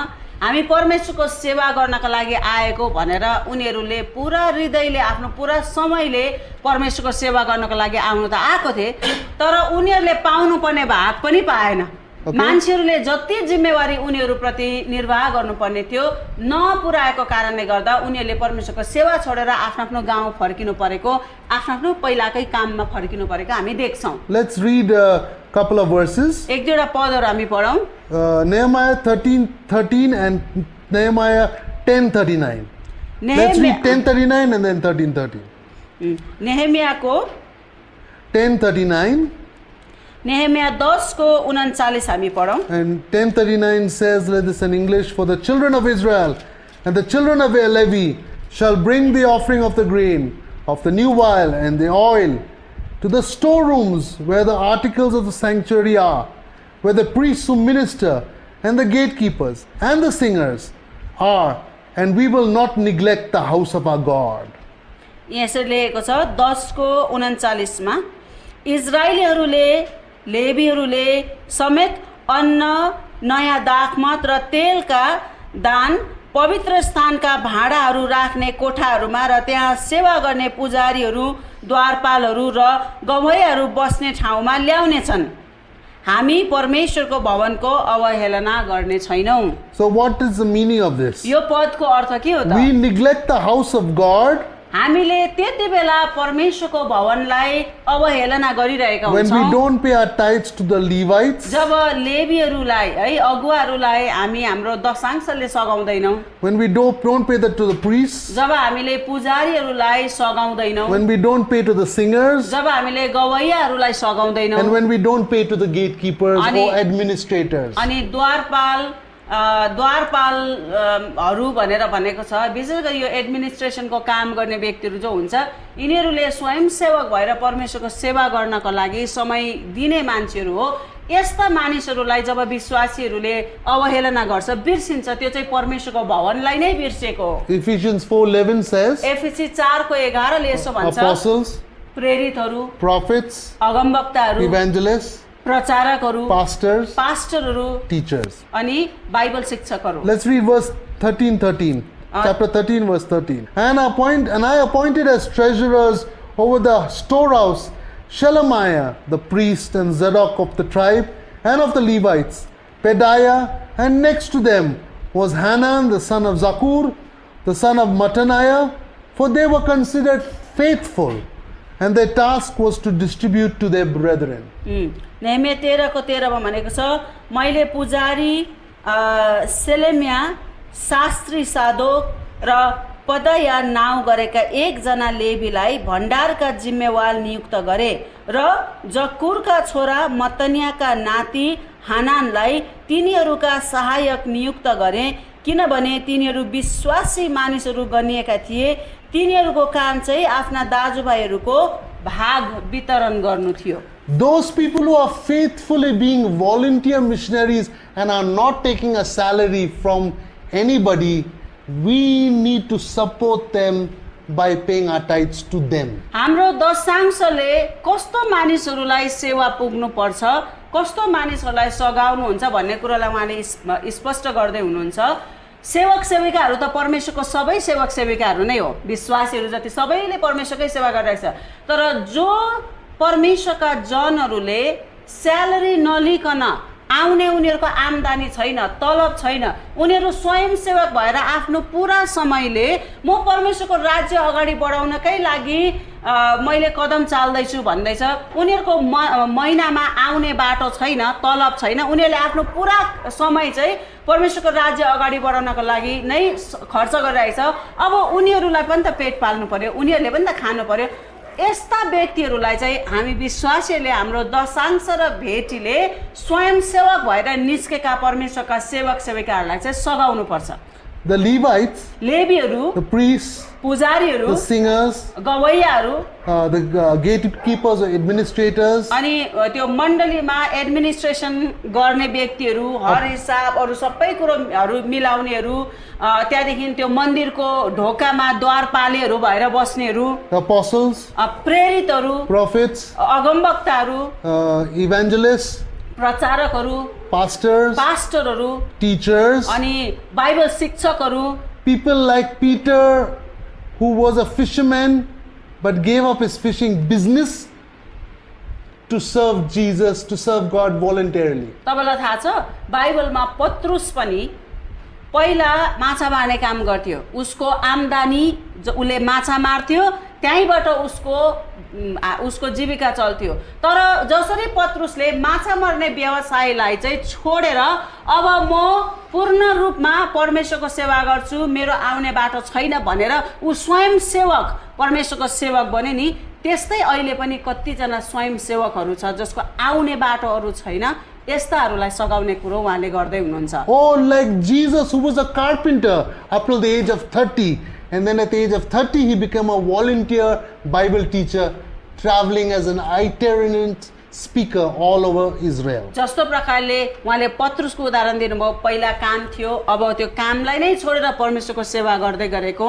Speaker 1: हामी परमेश्वरको सेवा गर्नका लागि आएको भनेर उनीहरूले पुरा हृदयले आफ्नो पुरा समयले परमेश्वरको सेवा गर्नको लागि आउनु त आएको थिए, तर उनीहरूले पाउनुपर्ने भाग पनि पाएन। मान्छेहरूले जति जिम्मेवारी उनीहरूप्रति निर्वाह गर्नुपर्ने थियो नपुर्याएको कारणले गर्दा उनीहरूले परमेश्वरको सेवा छोडेर आफ्नो आफ्नो गाउँ फर्किनु परेको, आफ्नो आफ्नो पहिलाकै काममा फर्किनु परेको हामी देख्छौँ।
Speaker 2: Let's read a couple of verses.
Speaker 1: एक दुईवटा पदहरू हामी पढौँ।
Speaker 2: Nehemiah 13:13 and Nehemiah 10:39. Let's read 10:39 and then 13:13.
Speaker 1: नेहेमियाको
Speaker 2: 10:39
Speaker 1: नेहेमिया 10:39 हामी पढौँ।
Speaker 2: and 10:39 says, let this in English, for the children of Israel and the children of Levi shall bring the offering of the grain, of the new wine and the oil to the storerooms where the articles of the sanctuary are, where the priests who minister and the gatekeepers and the singers are, and we will not neglect the house of our God.
Speaker 1: यसरी लेखेको छ 10:39 मा, इजरायलीहरूले लेवीहरूले समेत अन्न, नयाँ दाखमत र तेलका दान, पवित्र स्थानका भाँडाहरू राख्ने कोठाहरूमा र त्यहाँ सेवा गर्ने पुजारीहरू, द्वारपालहरू र गवैयाहरू बस्ने ठाउँमा ल्याउनेछन्। हामी परमेश्वरको भवनको अवहेलना गर्ने छैनौँ।
Speaker 2: So what is the meaning of this?
Speaker 1: यो पदको अर्थ के हो त?
Speaker 2: We neglect the house of God
Speaker 1: हामीले त्यति बेला परमेश्वरको भवनलाई अवहेलना गरिरहेका
Speaker 2: when we
Speaker 1: हुन्छौँ
Speaker 2: don't pay our tithes to the Levites,
Speaker 1: जब लेवीहरूलाई है अगुवाहरूलाई हामी हाम्रो दशांशले सघाउँदैनौँ,
Speaker 2: when we don't pay that to the priests,
Speaker 1: जब हामीले पुजारीहरूलाई सघाउँदैनौँ,
Speaker 2: when we don't pay to the singers,
Speaker 1: जब हामीले गवैयाहरूलाई सघाउँदैनौँ,
Speaker 2: and when we don't pay to the gatekeepers
Speaker 1: Ani-
Speaker 2: or administrators.
Speaker 1: अनि द्वारपालहरू भनेर भनेको छ, विशेष गरी यो एडमिनिस्ट्रेसनको काम गर्ने व्यक्तिहरू जो हुन्छ यिनीहरूले स्वयंसेवक भएर परमेश्वरको सेवा गर्नको लागि समय दिने मान्छेहरू हो। यस्ता मानिसहरूलाई जब विश्वासीहरूले अवहेलना गर्छ, बिर्सिन्छ, त्यो चाहिँ परमेश्वरको भवनलाई नै बिर्सेको हो।
Speaker 2: Ephesians 4:11 says,
Speaker 1: एफिसी 4:11 ले यसो भन्छ,
Speaker 2: apostles,
Speaker 1: प्रेरितहरू,
Speaker 2: prophets,
Speaker 1: अगमवक्ताहरू,
Speaker 2: evangelists,
Speaker 1: प्रचारकहरू,
Speaker 2: pastors,
Speaker 1: पास्टरहरू
Speaker 2: teachers.
Speaker 1: अनि बाइबल शिक्षकहरू।
Speaker 2: Let's read verse 13:13. Chapter 13, verse 13. And I appointed as treasurers over the storehouse Shelemiah the priest and Zadok of the tribe and of the Levites, Pedaiah, and next to them was Hanan the son of Zakur, the son of Mattaniah, for they were considered faithful, and their task was to distribute to their brethren.
Speaker 1: नेहेमिया 13:13 मा भनेको छ, मैले पुजारी सेलेमिया, शास्त्री सादोक र पदया नाउँ गरेका एकजना लेवीलाई भण्डारका जिम्मेवार नियुक्त गरे र जक्कुरका छोरा मत्तनियाका नाति हानानलाई तिनीहरूका सहायक नियुक्त गरे, किनभने तिनीहरू विश्वासी मानिसहरू गनिएका थिए। तिनीहरूको काम चाहिँ आफ्ना दाजुभाइहरूको भाग वितरण गर्नु थियो।
Speaker 2: Those people who are faithfully being volunteer missionaries and are not taking a salary from anybody, we need to support them by paying our tithes to them.
Speaker 1: हाम्रो दशांशले कस्तो मानिसहरूलाई सेवा पुग्नु पर्छ, कस्तो मानिसहरूलाई सघाउनु हुन्छ भन्ने कुरालाई उहाँले स्पष्ट गर्दै हुनुहुन्छ। सेवक सेविकाहरू त परमेश्वरको सबै सेवक सेविकाहरू नै हो, विश्वासीहरू जति सबैले परमेश्वरकै सेवा गरिरहेछ, तर जो परमेश्वरका जनहरूले स्यालेरी नलिकन आउने उनीहरूको आम्दानी छैन, तलब छैन, उनीहरू स्वयंसेवक भएर आफ्नो पुरा समयले म परमेश्वरको राज्य अगाडि बढाउनकै लागि मैले कदम चाल्दैछु भन्दैछ। उनीहरूको महिनामा आउने बाटो छैन, तलब छैन, उनीहरूले आफ्नो पुरा समय चाहिँ परमेश्वरको राज्य अगाडि बढाउनको लागि नै खर्च गरिरहेछ। अब उनीहरूलाई पनि त पेट पाल्नु पर्यो, उनीहरूले पनि त खानु पर्यो। यस्ता व्यक्तिहरूलाई चाहिँ हामी विश्वासीहरूले हाम्रो दशांश र भेटीले स्वयंसेवक भएर निस्केका परमेश्वरका सेवक सेविकाहरूलाई चाहिँ सघाउनु पर्छ।
Speaker 2: The Levites,
Speaker 1: लेवीहरू,
Speaker 2: the priests,
Speaker 1: पुजारीहरू,
Speaker 2: the singers,
Speaker 1: गवैयाहरू,
Speaker 2: the gatekeepers or administrators,
Speaker 1: अनि त्यो मण्डलीमा एडमिनिस्ट्रेसन गर्ने व्यक्तिहरू, हर हिसाब अरू सबै कुरोहरू मिलाउनेहरू, त्यहाँदेखि त्यो मन्दिरको ढोकामा द्वारपालेहरू भएर बस्नेहरू,
Speaker 2: the apostles,
Speaker 1: प्रेरितहरू,
Speaker 2: prophets,
Speaker 1: अगमवक्ताहरू,
Speaker 2: evangelists,
Speaker 1: प्रचारकहरू,
Speaker 2: pastors,
Speaker 1: पास्टरहरू,
Speaker 2: teachers,
Speaker 1: अनि बाइबल शिक्षकहरू,
Speaker 2: people like Peter, who was a fisherman but gave up his fishing business to serve Jesus, to serve God voluntarily.
Speaker 1: तपाईँलाई थाहा छ बाइबलमा पत्रुस पनि पहिला माछा मार्ने काम गर्थ्यो। उसको आम्दानी उसले माछा मार्थ्यो, त्यहीँबाट उसको जीविका चल्थ्यो। तर जसरी पत्रुसले माछा मार्ने व्यवसायलाई चाहिँ छोडेर अब म पूर्ण रूपमा परमेश्वरको सेवा गर्छु, मेरो आउने बाटो छैन भनेर ऊ स्वयंसेवक परमेश्वरको सेवक बने नि, त्यस्तै अहिले पनि कतिजना स्वयंसेवकहरू छ जसको आउने बाटोहरू छैन। यस्ताहरूलाई सघाउने कुरो उहाँले गर्दै हुनुहुन्छ।
Speaker 2: Oh, like Jesus, who was a carpenter up till the age of 30, and then at the age of 30 he became a volunteer Bible teacher, traveling as an itinerant speaker all over Israel.
Speaker 1: जस्तो प्रकारले उहाँले पत्रुसको उदाहरण दिनुभयो, पहिला काम थियो, अब त्यो कामलाई नै छोडेर परमेश्वरको सेवा गर्दै गरेको।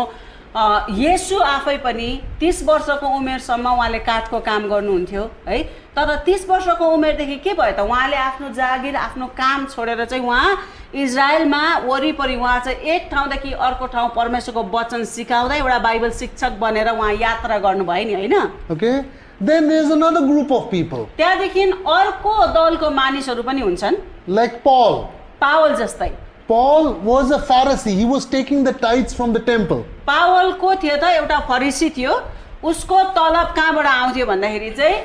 Speaker 1: येशू आफै पनि 30 वर्षको उमेरसम्म उहाँले काठको काम गर्नुहुन्थ्यो है। तर 30 वर्षको उमेरदेखि के भयो त उहाँले आफ्नो जागिर, आफ्नो काम छोडेर चाहिँ उहाँ इजरायलमा वरिपरि उहाँ चाहिँ एक ठाउँदेखि अर्को ठाउँ परमेश्वरको वचन सिकाउँदै एउटा बाइबल शिक्षक बनेर उहाँ यात्रा गर्नुभयो नि, हैन?
Speaker 2: Okay, then there's another group of people
Speaker 1: त्यहाँदेखि अर्को दलको मानिसहरू पनि हुन्छन्,
Speaker 2: like Paul.
Speaker 1: पावल जस्तै।
Speaker 2: Paul was a Pharisee. He was taking the tithes from the temple.
Speaker 1: Paul को थियो त एउटा फरिसी थियो। उसको तलब कहाँबाट आउँथ्यो भन्दाखेरि चाहिँ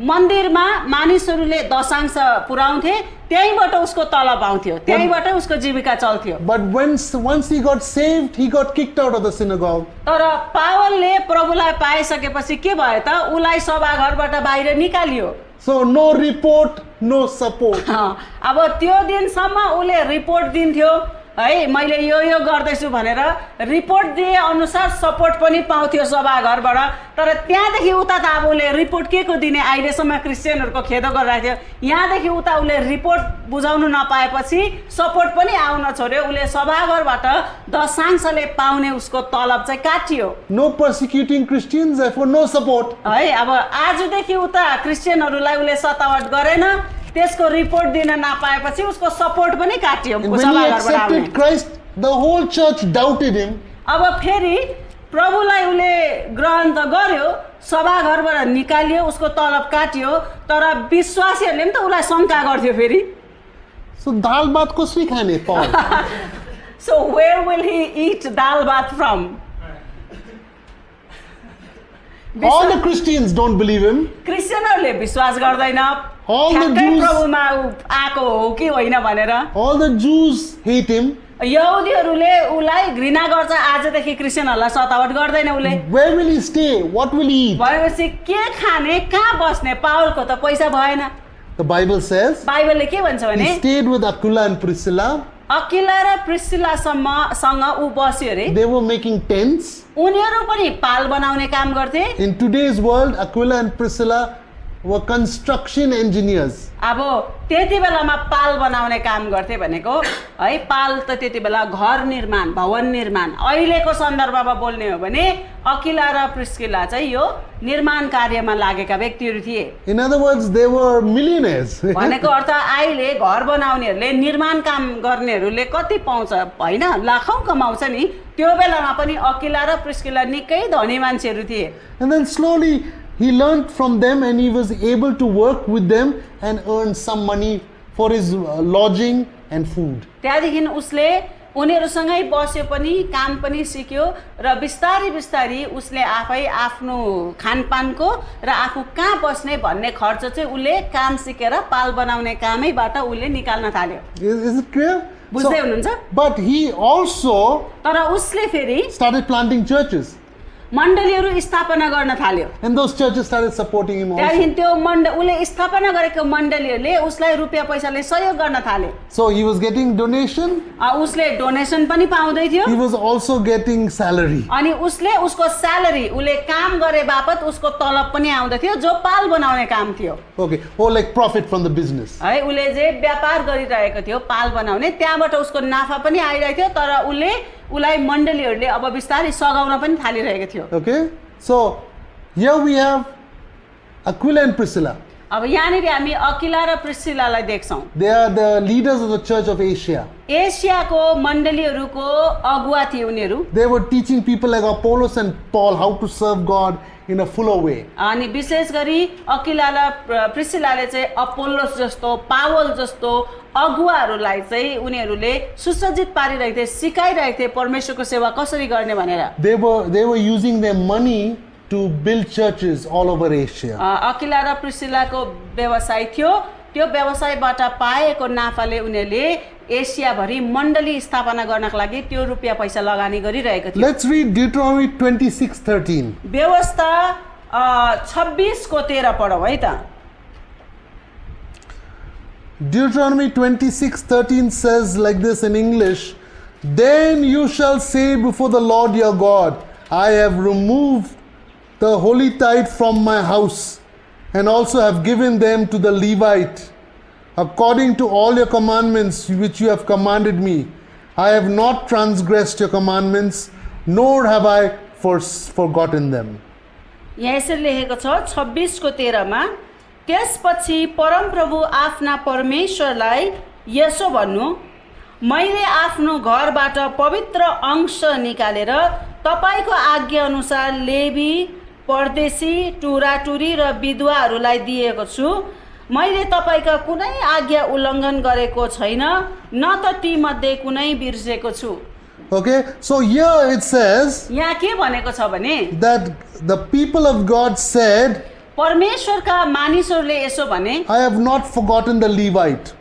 Speaker 1: मन्दिरमा मानिसहरूले दशांश पुर्याउँथे, त्यहीँबाट उसको तलब आउँथ्यो, त्यहीँबाट उसको जीविका चल्थ्यो।
Speaker 2: But once he got saved, he got kicked out of the synagogue.
Speaker 1: तर पावलले प्रभुलाई पाइसकेपछि के भयो त उलाई सभाघरबाट बाहिर निकालियो।
Speaker 2: So no report, no support.
Speaker 1: अब त्यो दिनसम्म उसले रिपोर्ट दिन्थ्यो है, मैले यो गर्दैछु भनेर रिपोर्ट दिए अनुसार सपोर्ट पनि पाउँथ्यो सभाघरबाट। तर त्यहाँदेखि उता त अब उसले रिपोर्ट के को दिने, अहिलेसम्म क्रिस्चियनहरूको खेदो गरिरहेको थियो। यहाँदेखि उता उसले रिपोर्ट बुझाउनु नपाएपछि सपोर्ट पनि आउन छोड्यो। उसले सभाघरबाट दशांशले पाउने उसको तलब चाहिँ काटियो।
Speaker 2: No persecuting Christians, therefore no support.
Speaker 1: है अब आजदेखि उता क्रिस्चियनहरूलाई उसले सतावट गरेन, त्यसको रिपोर्ट दिन नपाएपछि उसको सपोर्ट पनि काटियो।
Speaker 2: And when he accepted Christ, the whole church doubted him.
Speaker 1: अब फेरि प्रभुलाई उसले ग्रहण त गर्यो, सभाघरबाट निकालियो, उसको तलब काटियो, तर विश्वासीहरूले पनि त उसलाई शङ्का गर्थ्यो फेरि।
Speaker 2: So दाल भात कसरी खाने Paul?
Speaker 1: So where will he eat dal bhat from?
Speaker 2: All the Christians don't believe him.
Speaker 1: क्रिस्चियनहरूले विश्वास गर्दैन
Speaker 2: All the
Speaker 1: ठ्याक्कै
Speaker 2: Jews-
Speaker 1: प्रभुमा आएको हो कि होइन भनेर।
Speaker 2: All the Jews hate him.
Speaker 1: यहुदीहरूले उसलाई घृणा गर्छ, आजदेखि क्रिस्चियनहरूलाई सतावट गर्दैन उसले।
Speaker 2: Where will he stay? What will he eat?
Speaker 1: भनेपछि के खाने, कहाँ बस्ने? पावलको त पैसा भएन।
Speaker 2: The Bible says
Speaker 1: बाइबलले के भन्छ भने
Speaker 2: he stayed with Aquila and Priscilla.
Speaker 1: Akila र प्रिस्सिलासँग ऊ बस्यो अरे।
Speaker 2: They were making tents.
Speaker 1: उनीहरू पनि पाल बनाउने काम गर्थे।
Speaker 2: In today's world, Aquila and Priscilla were construction engineers.
Speaker 1: अब त्यति बेलामा पाल बनाउने काम गर्थे भनेको है, पाल त त्यति बेला घर निर्माण, भवन निर्माण। अहिलेको सन्दर्भमा बोल्ने हो भने अकिला र प्रिस्किला चाहिँ यो निर्माण कार्यमा लागेका व्यक्तिहरू थिए।
Speaker 2: In other words, they were millionaires.
Speaker 1: भनेको अर्थ अहिले घर बनाउनेहरूले, निर्माण काम गर्नेहरूले कति पाउँछ होइन, लाखौँ कमाउँछ नि। त्यो बेलामा पनि अकिला र प्रिस्किला निकै धनी मान्छेहरू थिए।
Speaker 2: And then slowly he learned from them and he was able to work with them and earn some money for his lodging and food.
Speaker 1: त्यहाँदेखि उसले उनीहरूसँगै बस्यो पनि, काम पनि सिक्यो र बिस्तारै बिस्तारै उसले आफै आफ्नो खानपानको र आफू कहाँ बस्ने भन्ने खर्च चाहिँ उसले काम सिकेर पाल बनाउने कामैबाट उसले निकाल्न थाल्यो।
Speaker 2: Is it clear?
Speaker 1: बुझ्दै हुनुहुन्छ?
Speaker 2: But he also
Speaker 1: तर उसले फेरि
Speaker 2: started planting churches,
Speaker 1: मण्डलीहरू स्थापना गर्न थाल्यो।
Speaker 2: and those churches started supporting him also.
Speaker 1: त्यहाँदेखि त्यो उसले स्थापना गरेको मण्डलीहरूले उसलाई रुपियाँ पैसाले सहयोग गर्न थाले।
Speaker 2: So he was getting donation,
Speaker 1: उसले डोनेसन पनि पाउँदै थियो
Speaker 2: he was also getting salary.
Speaker 1: अनि उसले उसको स्यालेरी उसले काम गरे बापत उसको तलब पनि आउँदै थियो जो पाल बनाउने काम थियो
Speaker 2: Okay, or like profit from the business.
Speaker 1: है। उसले जे व्यापार गरिरहेको थियो पाल बनाउने त्यहाँबाट उसको नाफा पनि आइरहेको थियो तर उसलाई मण्डलीहरूले अब बिस्तारै सघाउन पनि थालिरहेको थियो।
Speaker 2: Okay, so here we have Aquila and Priscilla.
Speaker 1: अब यहाँनिर हामी अकिला र प्रिस्किलालाई देख्छौँ।
Speaker 2: They are the leaders of the church of Asia.
Speaker 1: एसियाको मण्डलीहरूको अगुवा थिए उनीहरू।
Speaker 2: They were teaching people like Apollos and Paul how to serve God in a fuller way.
Speaker 1: अनि विशेष गरी अकिला र प्रिस्किलाले चाहिँ अपोल्लोस जस्तो पावल जस्तो अगुवाहरूलाई चाहिँ उनीहरूले सुसज्जित पारिरहेको थिए, सिकाइरहेको थिए परमेश्वरको सेवा कसरी गर्ने भनेर।
Speaker 2: They were using their money to build churches all over Asia.
Speaker 1: Akila र प्रिस्किलाको व्यवसाय थियो, त्यो व्यवसायबाट पाएको नाफाले उनीहरूले एसियाभरि मण्डली स्थापना गर्नको लागि त्यो रुपियाँ पैसा लगानी गरिरहेको थियो।
Speaker 2: Let's read Deuteronomy 26:13.
Speaker 1: व्यवस्था 26 को 13 पढौँ है त।
Speaker 2: Deuteronomy 26:13 says like this in English, "Then you shall say before the Lord your God, I have removed the holy tithe from my house, and also have given them to the Levite, according to all your commandments which you have commanded me. I have not transgressed your commandments, nor have I forgotten them."
Speaker 1: यहाँ यसरी लेखेको छ 26 को 13 मा, त्यसपछि परमप्रभु आफ्ना परमेश्वरलाई यसो भन्नु, मैले आफ्नो घरबाट पवित्र अंश निकालेर तपाईको आज्ञा अनुसार लेवी, परदेशी, टुराटुरी र विधवाहरूलाई दिएको छु। मैले तपाईका कुनै आज्ञा उल्लङ्घन गरेको छैन, न त ती मध्ये कुनै बिर्सेको छु।
Speaker 2: Okay, so here it says
Speaker 1: यहाँ के भनेको छ भने
Speaker 2: that the people of God said,
Speaker 1: परमेश्वरका मानिसहरूले यसो भने,
Speaker 2: I have not forgotten the Levite.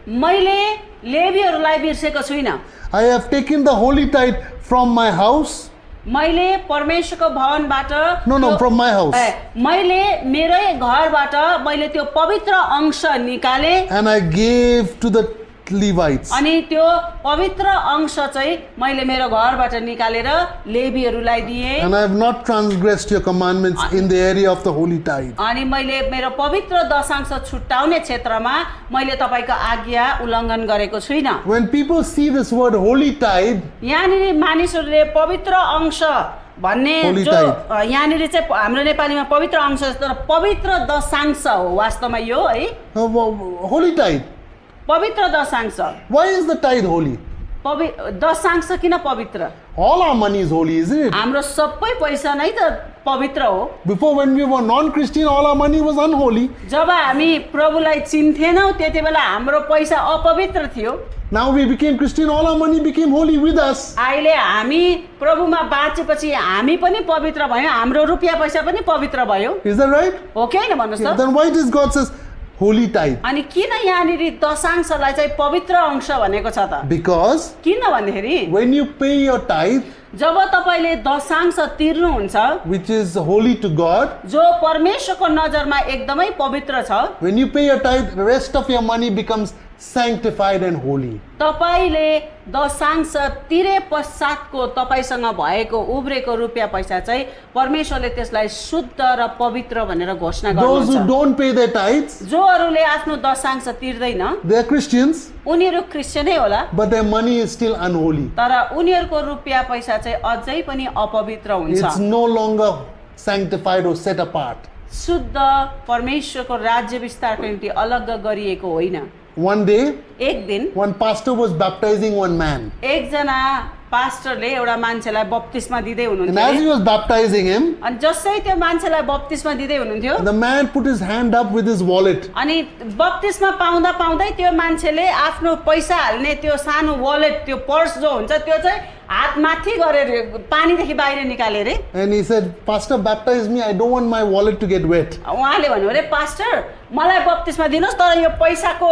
Speaker 1: मैले लेवीहरूलाई बिर्सेको छुइनँ।
Speaker 2: I have taken the holy tithe from my house.
Speaker 1: मैले परमेश्वरको भवनबाट
Speaker 2: No, from my house.
Speaker 1: मैले मेरै घरबाट मैले त्यो पवित्र अंश निकाले
Speaker 2: And I gave to the Levites.
Speaker 1: अनि त्यो पवित्र अंश चाहिँ मैले मेरो घरबाट निकालेर लेवीहरूलाई दिए।
Speaker 2: And I have not transgressed your commandments in the area of the holy tithe.
Speaker 1: अनि मैले मेरो पवित्र दशांश छुट्याउने क्षेत्रमा मैले तपाईको आज्ञा उल्लङ्घन गरेको छुइनँ।
Speaker 2: When people see this word holy tithe,
Speaker 1: यहाँनिर मानिसहरूले पवित्र अंश भन्ने
Speaker 2: Holy
Speaker 1: जो
Speaker 2: tithe.
Speaker 1: यहाँनिर चाहिँ हाम्रो नेपालीमा पवित्र अंश तर पवित्र दशांश हो वास्तवमा यो है।
Speaker 2: holy tithe.
Speaker 1: पवित्र दशांश।
Speaker 2: Why is the tithe holy?
Speaker 1: दशांश किन पवित्र?
Speaker 2: All our money is holy, isn't it?
Speaker 1: हाम्रो सबै पैसा नै त पवित्र हो।
Speaker 2: Before, when we were non-Christian, all our money was unholy.
Speaker 1: जब हामी प्रभुलाई चिन्थेनौँ त्यति बेला हाम्रो पैसा अपवित्र थियो।
Speaker 2: Now we became Christian, all our money became holy with us.
Speaker 1: अहिले हामी प्रभुमा बाँचेपछि हामी पनि पवित्र भयौँ, हाम्रो रुपियाँ पैसा पनि पवित्र भयो।
Speaker 2: Is that right?
Speaker 1: हो कि हैन भन्नुहोस् त?
Speaker 2: Then why does God says holy tithe?
Speaker 1: अनि किन यहाँनिर दशांशलाई चाहिँ पवित्र अंश भनेको छ त?
Speaker 2: Because
Speaker 1: किन भन्दाखेरि
Speaker 2: when you pay your tithe,
Speaker 1: जब तपाईले दशांश तिर्नुहुन्छ
Speaker 2: which is holy to God,
Speaker 1: जो परमेश्वरको नजरमा एकदमै पवित्र छ,
Speaker 2: when you pay your tithe, the rest of your money becomes sanctified and holy.
Speaker 1: तपाईले दशांश तिरे पश्चातको तपाईसँग भएको उब्रेको रुपियाँ पैसा चाहिँ परमेश्वरले त्यसलाई शुद्ध र पवित्र भनेर घोषणा
Speaker 2: Those who
Speaker 1: गर्नुहुन्छ।
Speaker 2: don't pay their tithes,
Speaker 1: जोहरूले आफ्नो दशांश तिर्दैन
Speaker 2: they are Christians,
Speaker 1: उनीहरू क्रिस्चियनै होला,
Speaker 2: but their money is still unholy.
Speaker 1: तर उनीहरूको रुपियाँ पैसा चाहिँ अझै पनि अपवित्र हुन्छ।
Speaker 2: It's no longer sanctified or set apart.
Speaker 1: शुद्ध परमेश्वरको राज्य विस्तारको निम्ति अलग गरिएको होइन।
Speaker 2: One day,
Speaker 1: एक दिन
Speaker 2: one pastor was baptizing one man.
Speaker 1: एकजना पास्टरले एउटा मान्छेलाई बप्तिस्मा दिँदै
Speaker 2: And
Speaker 1: हुनुहुन्थ्यो
Speaker 2: as
Speaker 1: अरे।
Speaker 2: he was baptizing him,
Speaker 1: अनि जसै त्यो मान्छेलाई बप्तिस्मा दिँदै हुनुहुन्थ्यो
Speaker 2: the man put his hand up with his wallet.
Speaker 1: अनि बप्तिस्मा पाउँदा पाउँदै त्यो मान्छेले आफ्नो पैसा हाल्ने त्यो सानो वालेट त्यो पर्स जो हुन्छ त्यो चाहिँ हात माथि गरेर पानीदेखि बाहिर निकाले रे।
Speaker 2: And he said, Pastor, baptize me. I don't want my wallet to get wet.
Speaker 1: उहाँले भन्नु अरे पास्टर मलाई बप्तिस्मा दिनुहोस् तर यो पैसाको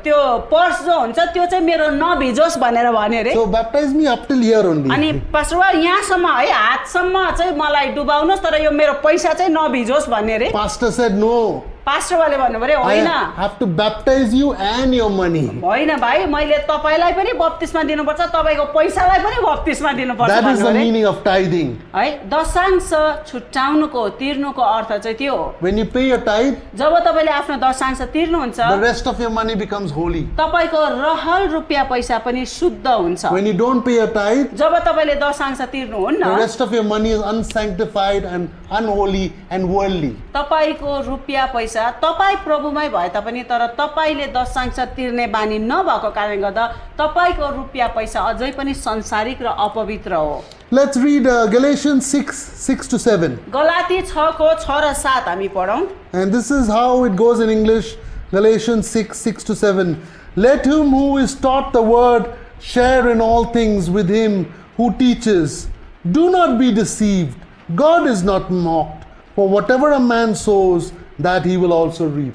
Speaker 1: त्यो पर्स जो हुन्छ त्यो चाहिँ मेरो नभिजोस् भनेर भन्यो अरे।
Speaker 2: So baptize me up till here
Speaker 1: अनि
Speaker 2: only.
Speaker 1: पास्टर यहाँसम्म है हातसम्म चाहिँ मलाई डुबाउनुहोस् तर यो मेरो पैसा चाहिँ नभिजोस् भन्ने अरे।
Speaker 2: Pastor said, No,
Speaker 1: पास्टरले भन्नु अरे
Speaker 2: I
Speaker 1: होइन
Speaker 2: have to baptize you and your money.
Speaker 1: होइन भाइ मैले तपाईँलाई पनि बप्तिस्मा दिनुपर्छ तपाईँको पैसालाई पनि बप्तिस्मा दिनुपर्छ
Speaker 2: That is
Speaker 1: भन्नु
Speaker 2: the
Speaker 1: अरे।
Speaker 2: meaning of tithing.
Speaker 1: है दशांश छुट्याउनुको तिर्नुको अर्थ चाहिँ त्यो हो।
Speaker 2: When you pay your tithe,
Speaker 1: जब तपाईँले आफ्नो दशांश तिर्नुहुन्छ
Speaker 2: the rest of your money becomes holy.
Speaker 1: तपाईँको रहल रुपियाँ पैसा पनि शुद्ध हुन्छ।
Speaker 2: When you don't pay your tithe,
Speaker 1: जब तपाईँले दशांश तिर्नुहुन्न
Speaker 2: the rest of your money is unsanctified and unholy and worldly.
Speaker 1: तपाईँको रुपियाँ पैसा तपाईँ प्रभुमै भए तापनि तर तपाईँले दशांश तिर्ने बानी नभएको कारणले गर्दा तपाईँको रुपियाँ पैसा अझै पनि संसारिक र अपवित्र हो।
Speaker 2: Let's read Galatians 6:6-7.
Speaker 1: गलाती 6 र 7 हामी पढौँ।
Speaker 2: And this is how it goes in English. Galatians 6:6-7. Let him who is taught the word share in all things with him who teaches. Do not be deceived. God is not mocked. For whatever a man sows, that he will also reap.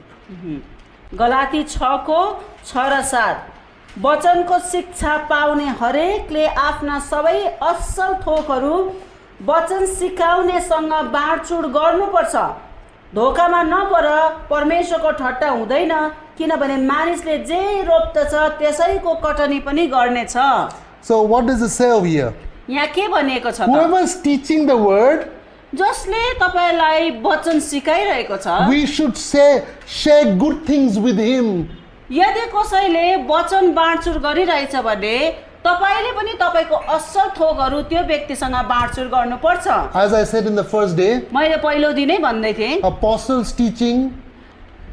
Speaker 1: Galati 6 र 7 वचनको शिक्षा पाउने हरेकले आफ्ना सबै असल थोकहरू वचन सिकाउनेसँग बाँडचुँड गर्नुपर्छ। धोकामा नपर परमेश्वरको ठट्टा हुँदैन किनभने मानिसले जे रोप्दछ त्यसैको कटनी पनि गर्नेछ।
Speaker 2: So, what does it say over here?
Speaker 1: यहाँ के भनिएको छ त?
Speaker 2: Whoever is teaching the word,
Speaker 1: जसले तपाईँलाई वचन सिकाइरहेको छ
Speaker 2: we should share good things with him.
Speaker 1: यदि कसैले वचन बाँडचुँड गरिरहेछ भने तपाईँले पनि तपाईँको असल थोकहरू त्यो व्यक्तिसँग बाँडचुँड गर्नुपर्छ।
Speaker 2: As I said in the first day,
Speaker 1: मैले पहिलो दिनै भन्दै थिएँ
Speaker 2: apostles teaching,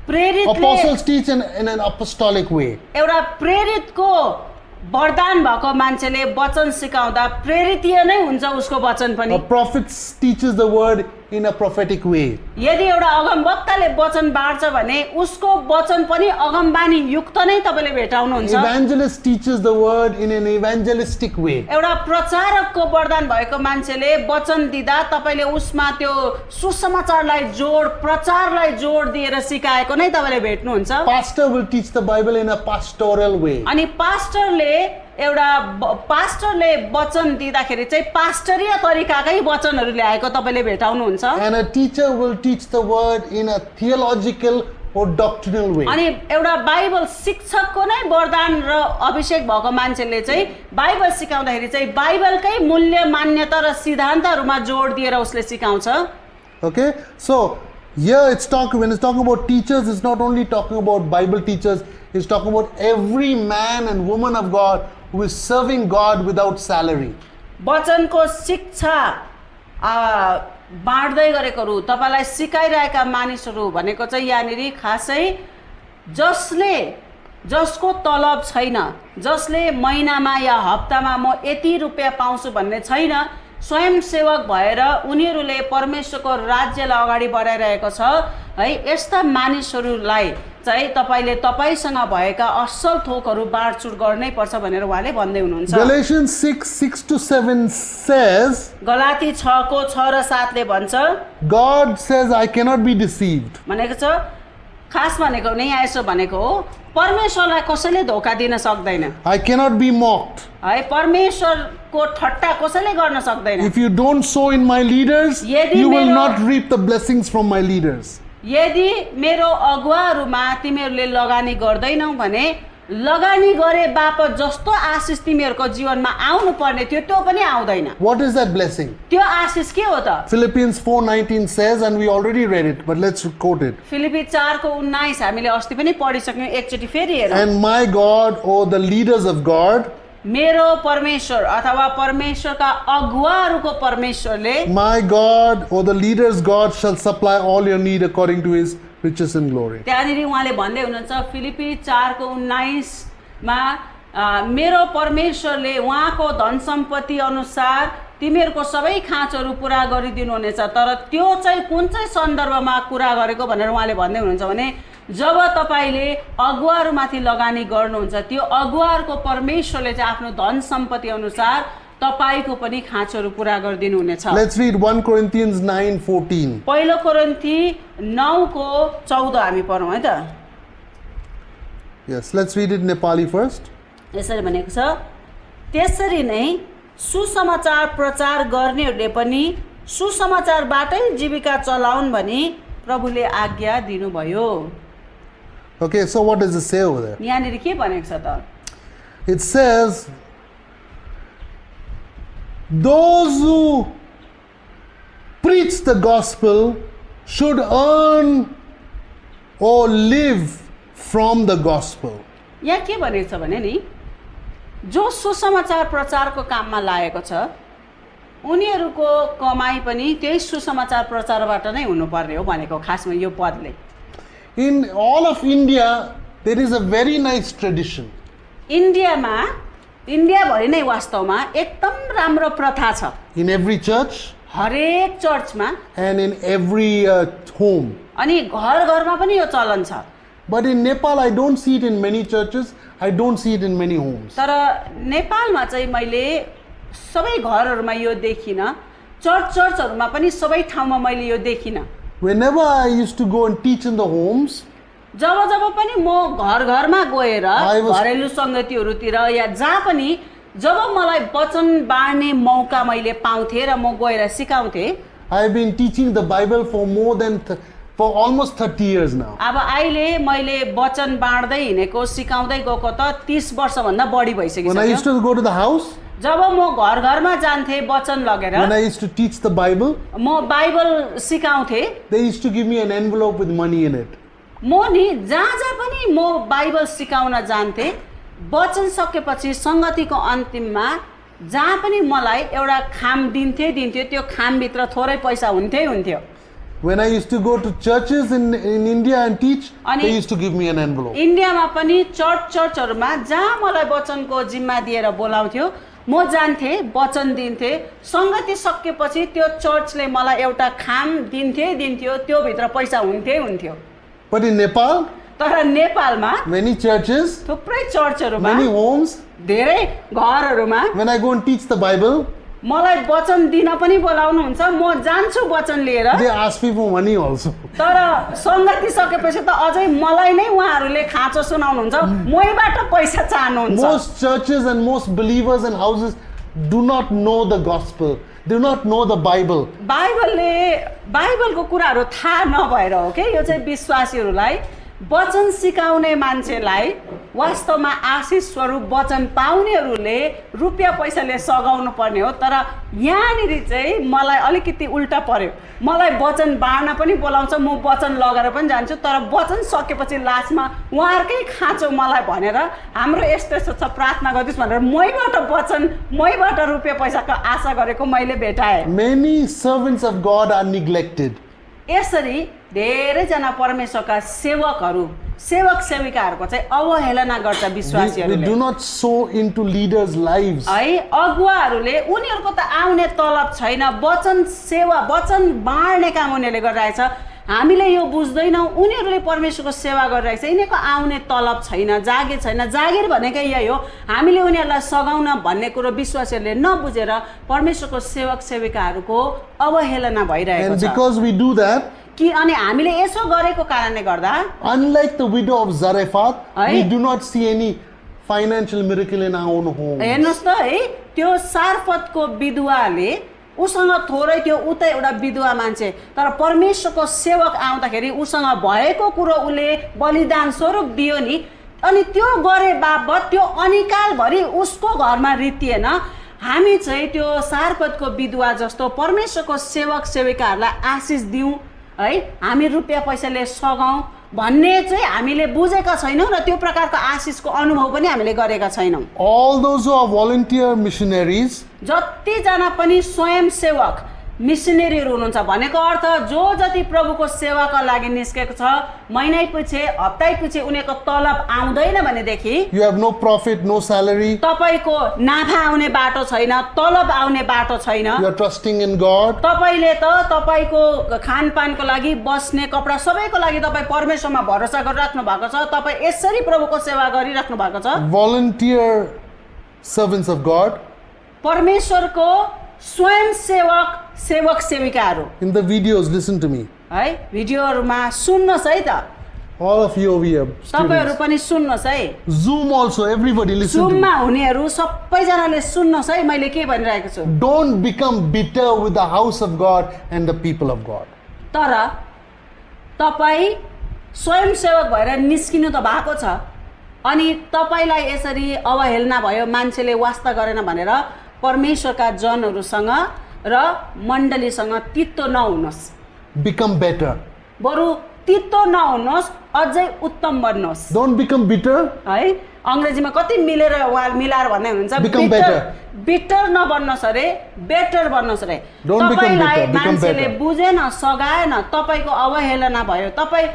Speaker 1: प्रेरितले
Speaker 2: apostles teach in an apostolic way.
Speaker 1: एउटा प्रेरितको वरदान भएको मान्छेले वचन सिकाउँदा प्रेरितीय नै हुन्छ उसको वचन पनि।
Speaker 2: A prophet teaches the word in a prophetic way.
Speaker 1: यदि एउटा अगमवक्ताले वचन बाँड्छ भने उसको वचन पनि अगमबानी युक्त नै तपाईँले भेटाउनुहुन्छ।
Speaker 2: Evangelist teaches the word in an evangelistic way.
Speaker 1: एउटा प्रचारकको वरदान भएको मान्छेले वचन दिँदा तपाईँले उसमा त्यो सुसमाचारलाई जोड प्रचारलाई जोड दिएर सिकाएको नै तपाईँले भेट्नुहुन्छ।
Speaker 2: Pastor will teach the Bible in a pastoral way.
Speaker 1: अनि पास्टरले वचन दिँदाखेरि चाहिँ पास्टरीय तरिकाकै वचनहरू ल्याएको तपाईँले भेटाउनुहुन्छ।
Speaker 2: And a teacher will teach the word in a theological or doctrinal way.
Speaker 1: अनि एउटा बाइबल शिक्षकको नै वरदान र अभिषेक भएको मान्छेले चाहिँ बाइबल सिकाउँदाखेरि चाहिँ बाइबलकै मूल्य मान्यता र सिद्धान्तहरूमा जोड दिएर उसले सिकाउँछ।
Speaker 2: Okay? So, here when it's talking about teachers, it's not only talking about Bible teachers, it's talking about every man and woman of God who is serving God without salary.
Speaker 1: वचनको शिक्षा बाँड्दै गरेकोहरू तपाईँलाई सिकाइरहेका मानिसहरू भनेको चाहिँ यहाँनिर खासै जसको तलब छैन, जसले महिनामा या हप्तामा म यति रुपियाँ पाउँछु भन्ने छैन, स्वयंसेवक भएर उनीहरूले परमेश्वरको राज्यलाई अगाडि बढाइरहेको छ है। यस्ता मानिसहरूलाई चाहिँ तपाईँले तपाईँसँग भएका असल थोकहरू बाँडचुँड गर्नै पर्छ भनेर उहाँले भन्दै हुनुहुन्छ।
Speaker 2: Galatians 6:6-7 says,
Speaker 1: गलाती 6 र 7 ले भन्छ
Speaker 2: God says, I cannot be deceived.
Speaker 1: भनेको छ खास भनेको नै यहाँ यसो भनेको हो परमेश्वरलाई कसैले धोका दिन सक्दैन
Speaker 2: I cannot be mocked.
Speaker 1: है। परमेश्वरको ठट्टा कसैले गर्न सक्दैन।
Speaker 2: If you don't sow in my leaders,
Speaker 1: यदि
Speaker 2: you will
Speaker 1: मेरो-
Speaker 2: not reap the blessings from my leaders.
Speaker 1: यदि मेरो अगुवाहरूमा तिमीहरूले लगानी गर्दैनौ भने लगानी गरे बापत जस्तो आशिष तिमीहरूको जीवनमा आउनु पर्ने थियो त्यो पनि आउँदैन।
Speaker 2: What is that blessing?
Speaker 1: त्यो आशिष के हो त?
Speaker 2: Philippians 4:19 says, and we already read it, but let's quote it.
Speaker 1: Philippi 4:19 हामीले अस्ति पनि पढिसक्यौँ, एकचोटि फेरि हेरौँ।
Speaker 2: And my God, or the leaders of God,
Speaker 1: मेरो परमेश्वर अथवा परमेश्वरका अगुवाहरूको परमेश्वरले
Speaker 2: my God, or the leaders' God shall supply all your need according to his riches and glory.
Speaker 1: त्यहाँनिर उहाँले भन्दै हुनुहुन्छ फिलिपी 4:19 मेरो परमेश्वरले उहाँको धन सम्पत्ति अनुसार तिमीहरूको सबै खाँचोहरू पुरा गरिदिनु हुनेछ। तर त्यो चाहिँ कुन चाहिँ सन्दर्भमा कुरा गरेको भनेर उहाँले भन्दै हुनुहुन्छ भने जब तपाईले अगुवाहरूमाथि लगानी गर्नुहुन्छ त्यो अगुवाहरूको परमेश्वरले चाहिँ आफ्नो धन सम्पत्ति अनुसार तपाईको पनि खाँचोहरू पुरा गरिदिनु हुनेछ।
Speaker 2: Let's read 1 Corinthians 9:14.
Speaker 1: पहिलो कोरिन्थी 9:14 हामी पढौँ है त।
Speaker 2: Yes, let's read it in Nepali first.
Speaker 1: यसरी भनेको छ, त्यसरी नै सुसमाचार प्रचार गर्नेहरूले पनि सुसमाचारबाटै जीविका चलाउन् भनी प्रभुले आज्ञा दिनुभयो।
Speaker 2: Okay, so what does it say over there?
Speaker 1: यहाँनिर के भनेको छ त?
Speaker 2: It says, those who preach the gospel should earn or live from the gospel.
Speaker 1: यहाँ के भनेको छ भने नि, जो सुसमाचार प्रचारको काममा लागेको छ उनीहरूको कमाई पनि त्यही सुसमाचार प्रचारबाट नै हुनुपर्ने हो भनेको खासमा यो पदले।
Speaker 2: In all of India, there is a very nice tradition.
Speaker 1: इन्डियाभरि नै वास्तवमा एकदम राम्रो प्रथा छ।
Speaker 2: In every church
Speaker 1: हरेक चर्चमा
Speaker 2: and in every home.
Speaker 1: अनि घर घरमा पनि यो चलन छ।
Speaker 2: But in Nepal, I don't see it in many churches. I don't see it in many homes.
Speaker 1: तर नेपालमा चाहिँ मैले सबै घरहरूमा यो देखिनँ, चर्चहरूमा पनि सबै ठाउँमा मैले यो देखिनँ।
Speaker 2: Whenever I used to go and teach in the homes,
Speaker 1: जब पनि म घर घरमा गएर घरेलु सङ्गतिहरूतिर या जहाँ पनि जब मलाई वचन बाँड्ने मौका मैले पाउँथेँ र म गएर सिकाउँथेँ।
Speaker 2: I have been teaching the Bible for almost 30 years now.
Speaker 1: अब अहिले मैले वचन बाँड्दै हिँडेको सिकाउँदै गएको त 30 वर्षभन्दा बढी
Speaker 2: When I used
Speaker 1: भइसक्यो।
Speaker 2: to go to the house,
Speaker 1: जब म घर घरमा जान्थेँ वचन लगेर,
Speaker 2: when I used to teach the Bible,
Speaker 1: म Bible सिकाउँथेँ।
Speaker 2: they used to give me an envelope with money in it.
Speaker 1: म नि जहाँ पनि म बाइबल सिकाउन जान्थेँ, वचन सकेपछि सङ्गतिको अन्तिममा जहाँ पनि मलाई एउटा खाम दिन्थ्यो, त्यो खामभित्र थोरै पैसा हुन्थ्यो।
Speaker 2: When I used to go to churches in India and teach, they used to give me an envelope.
Speaker 1: इन्डियामा पनि चर्चहरूमा जहाँ मलाई वचनको जिम्मा दिएर बोलाउँथ्यो, म जान्थेँ, वचन दिन्थेँ, सङ्गति सकेपछि त्यो चर्चले मलाई एउटा खाम दिन्थ्यो, त्यो भित्र पैसा हुन्थ्यो।
Speaker 2: But in Nepal,
Speaker 1: तर नेपालमा
Speaker 2: many churches,
Speaker 1: थुप्रै चर्चहरूमा,
Speaker 2: many homes,
Speaker 1: धेरै घरहरूमा
Speaker 2: when I go and teach the Bible,
Speaker 1: मलाई वचन दिन पनि बोलाउनुहुन्छ, म जान्छु वचन लिएर।
Speaker 2: they ask me for money also.
Speaker 1: तर सङ्गति सकेपछि त अझै मलाई नै उहाँहरूले खाँचो सुनाउनुहुन्छ, मैबाट पैसा चाहनुहुन्छ।
Speaker 2: Most churches and most believers and houses do not know the gospel. They do not know the Bible.
Speaker 1: बाइबलको कुराहरू थाहा नभएर हो कि यो चाहिँ विश्वासीहरूलाई वचन सिकाउने मान्छेलाई वास्तवमा आशिष स्वरूप वचन पाउनेहरूले रुपियाँ पैसाले सघाउनु पर्ने हो। तर यहाँनिर चाहिँ मलाई अलिकति उल्टा पर्यो, मलाई वचन बाँड्न पनि बोलाउँछ, म वचन लगेर पनि जान्छु, तर वचन सकेपछि लास्टमा उहाँहरूकै खाँचो मलाई भनेर हाम्रो यस्तो छ प्रार्थना गर्दिस् भनेर मैबाट रुपियाँ पैसाको आशा गरेको मैले भेटाएँ।
Speaker 2: Many servants of God are neglected.
Speaker 1: यसरी धेरैजना परमेश्वरका सेवक सेविकाहरूको चाहिँ अवहेलना गर्छ
Speaker 2: We
Speaker 1: विश्वासीहरूले।
Speaker 2: do not sow into leaders' lives.
Speaker 1: है अगुवाहरूले उनीहरूको त आउने तलब छैन, वचन बाँड्ने काम उनीहरूले गरिरहेछ। हामीले यो बुझ्दैनौँ, उनीहरूले परमेश्वरको सेवा गरिरहेछ, यिनीहरूको आउने तलब छैन, जागिर छैन। जागिर भनेकै यही हो, हामीले उनीहरूलाई सघाउन भन्ने कुरो विश्वासीहरूले नबुझेर परमेश्वरको सेवक सेविकाहरूको अवहेलना भइरहेको
Speaker 2: And
Speaker 1: छ।
Speaker 2: because we do that,
Speaker 1: अनि हामीले यसो गरेको कारणले गर्दा
Speaker 2: unlike the widow of Zarephath,
Speaker 1: है?
Speaker 2: we do not see any financial miracle in our own home.
Speaker 1: हेर्नुहोस् त है, त्यो सारपतको विधवाले उसँग थोरै थियो, उतै एउटा विधवा मान्छे, तर परमेश्वरको सेवक आउँदाखेरि उसँग भएको कुरो उसले बलिदान स्वरूप दियो नि, अनि त्यो गरे बापत त्यो अनिकालभरि उसको घरमा रित्तिएन। हामी चाहिँ त्यो सारपतको विधवा जस्तो परमेश्वरको सेवक सेविकाहरूलाई आशिष दिउँ है, हामी रुपियाँ पैसाले सघाउँ भन्ने चाहिँ हामीले बुझेका छैनौँ र त्यो प्रकारको आशिषको अनुभव पनि हामीले गरेका छैनौँ।
Speaker 2: All those who are volunteer missionaries,
Speaker 1: जतिजना पनि स्वयंसेवक मिसनरीहरू हुनुहुन्छ भनेको अर्थ जो जति प्रभुको सेवाका लागि निस्केको छ महिनै पछि हप्तै पछि उनीहरूको तलब आउँदैन भनेदेखि
Speaker 2: You have no profit, no salary.
Speaker 1: तपाईको नाफा आउने बाटो छैन, तलब आउने बाटो छैन।
Speaker 2: You are trusting in God.
Speaker 1: तपाईले त तपाईको खानपानको लागि बस्ने कपडा सबैको लागि तपाई परमेश्वरमा भरोसा गरिराख्नु भएको छ। तपाई यसरी प्रभुको सेवा गरिराख्नु भएको छ।
Speaker 2: Volunteer servants of God.
Speaker 1: परमेश्वरको स्वयं सेवक सेविकाहरू
Speaker 2: In the videos, listen to me.
Speaker 1: है भिडियोहरुमा सुन्नुहोस् है त।
Speaker 2: All of you over here.
Speaker 1: तपाईहरु
Speaker 2: Students.
Speaker 1: पनि सुन्नुहोस् है।
Speaker 2: Zoom also, everybody listen to me.
Speaker 1: जुममा हुनेहरू सबैजनाले सुन्नुहोस् है मैले के भनिरहेको छु।
Speaker 2: Don't become bitter with the house of God and the people of God.
Speaker 1: तर तपाई स्वयं सेवक भएर निस्किनु त भएको छ अनि तपाईलाई यसरी अवहेलना भयो, मान्छेले वास्ता गरेन भनेर परमेश्वरका जनहरूसँग र मण्डलीसँग तितो नहुनुहोस्।
Speaker 2: Become better.
Speaker 1: बरु तितो नहुनुहोस्, अझै उत्तम बन्नुहोस्।
Speaker 2: Don't become bitter.
Speaker 1: है अंग्रेजीमा कति मिलाएर भन्दै हुनुहुन्छ
Speaker 2: Become better.
Speaker 1: बिटर नबन्नुहोस् अरे, बेटर बन्नुहोस् अरे।
Speaker 2: Don't become
Speaker 1: तपाईलाई
Speaker 2: bitter, become
Speaker 1: मान्छेले
Speaker 2: better.
Speaker 1: बुझेन, सघाएन, तपाईको अवहेलना भयो, तपाई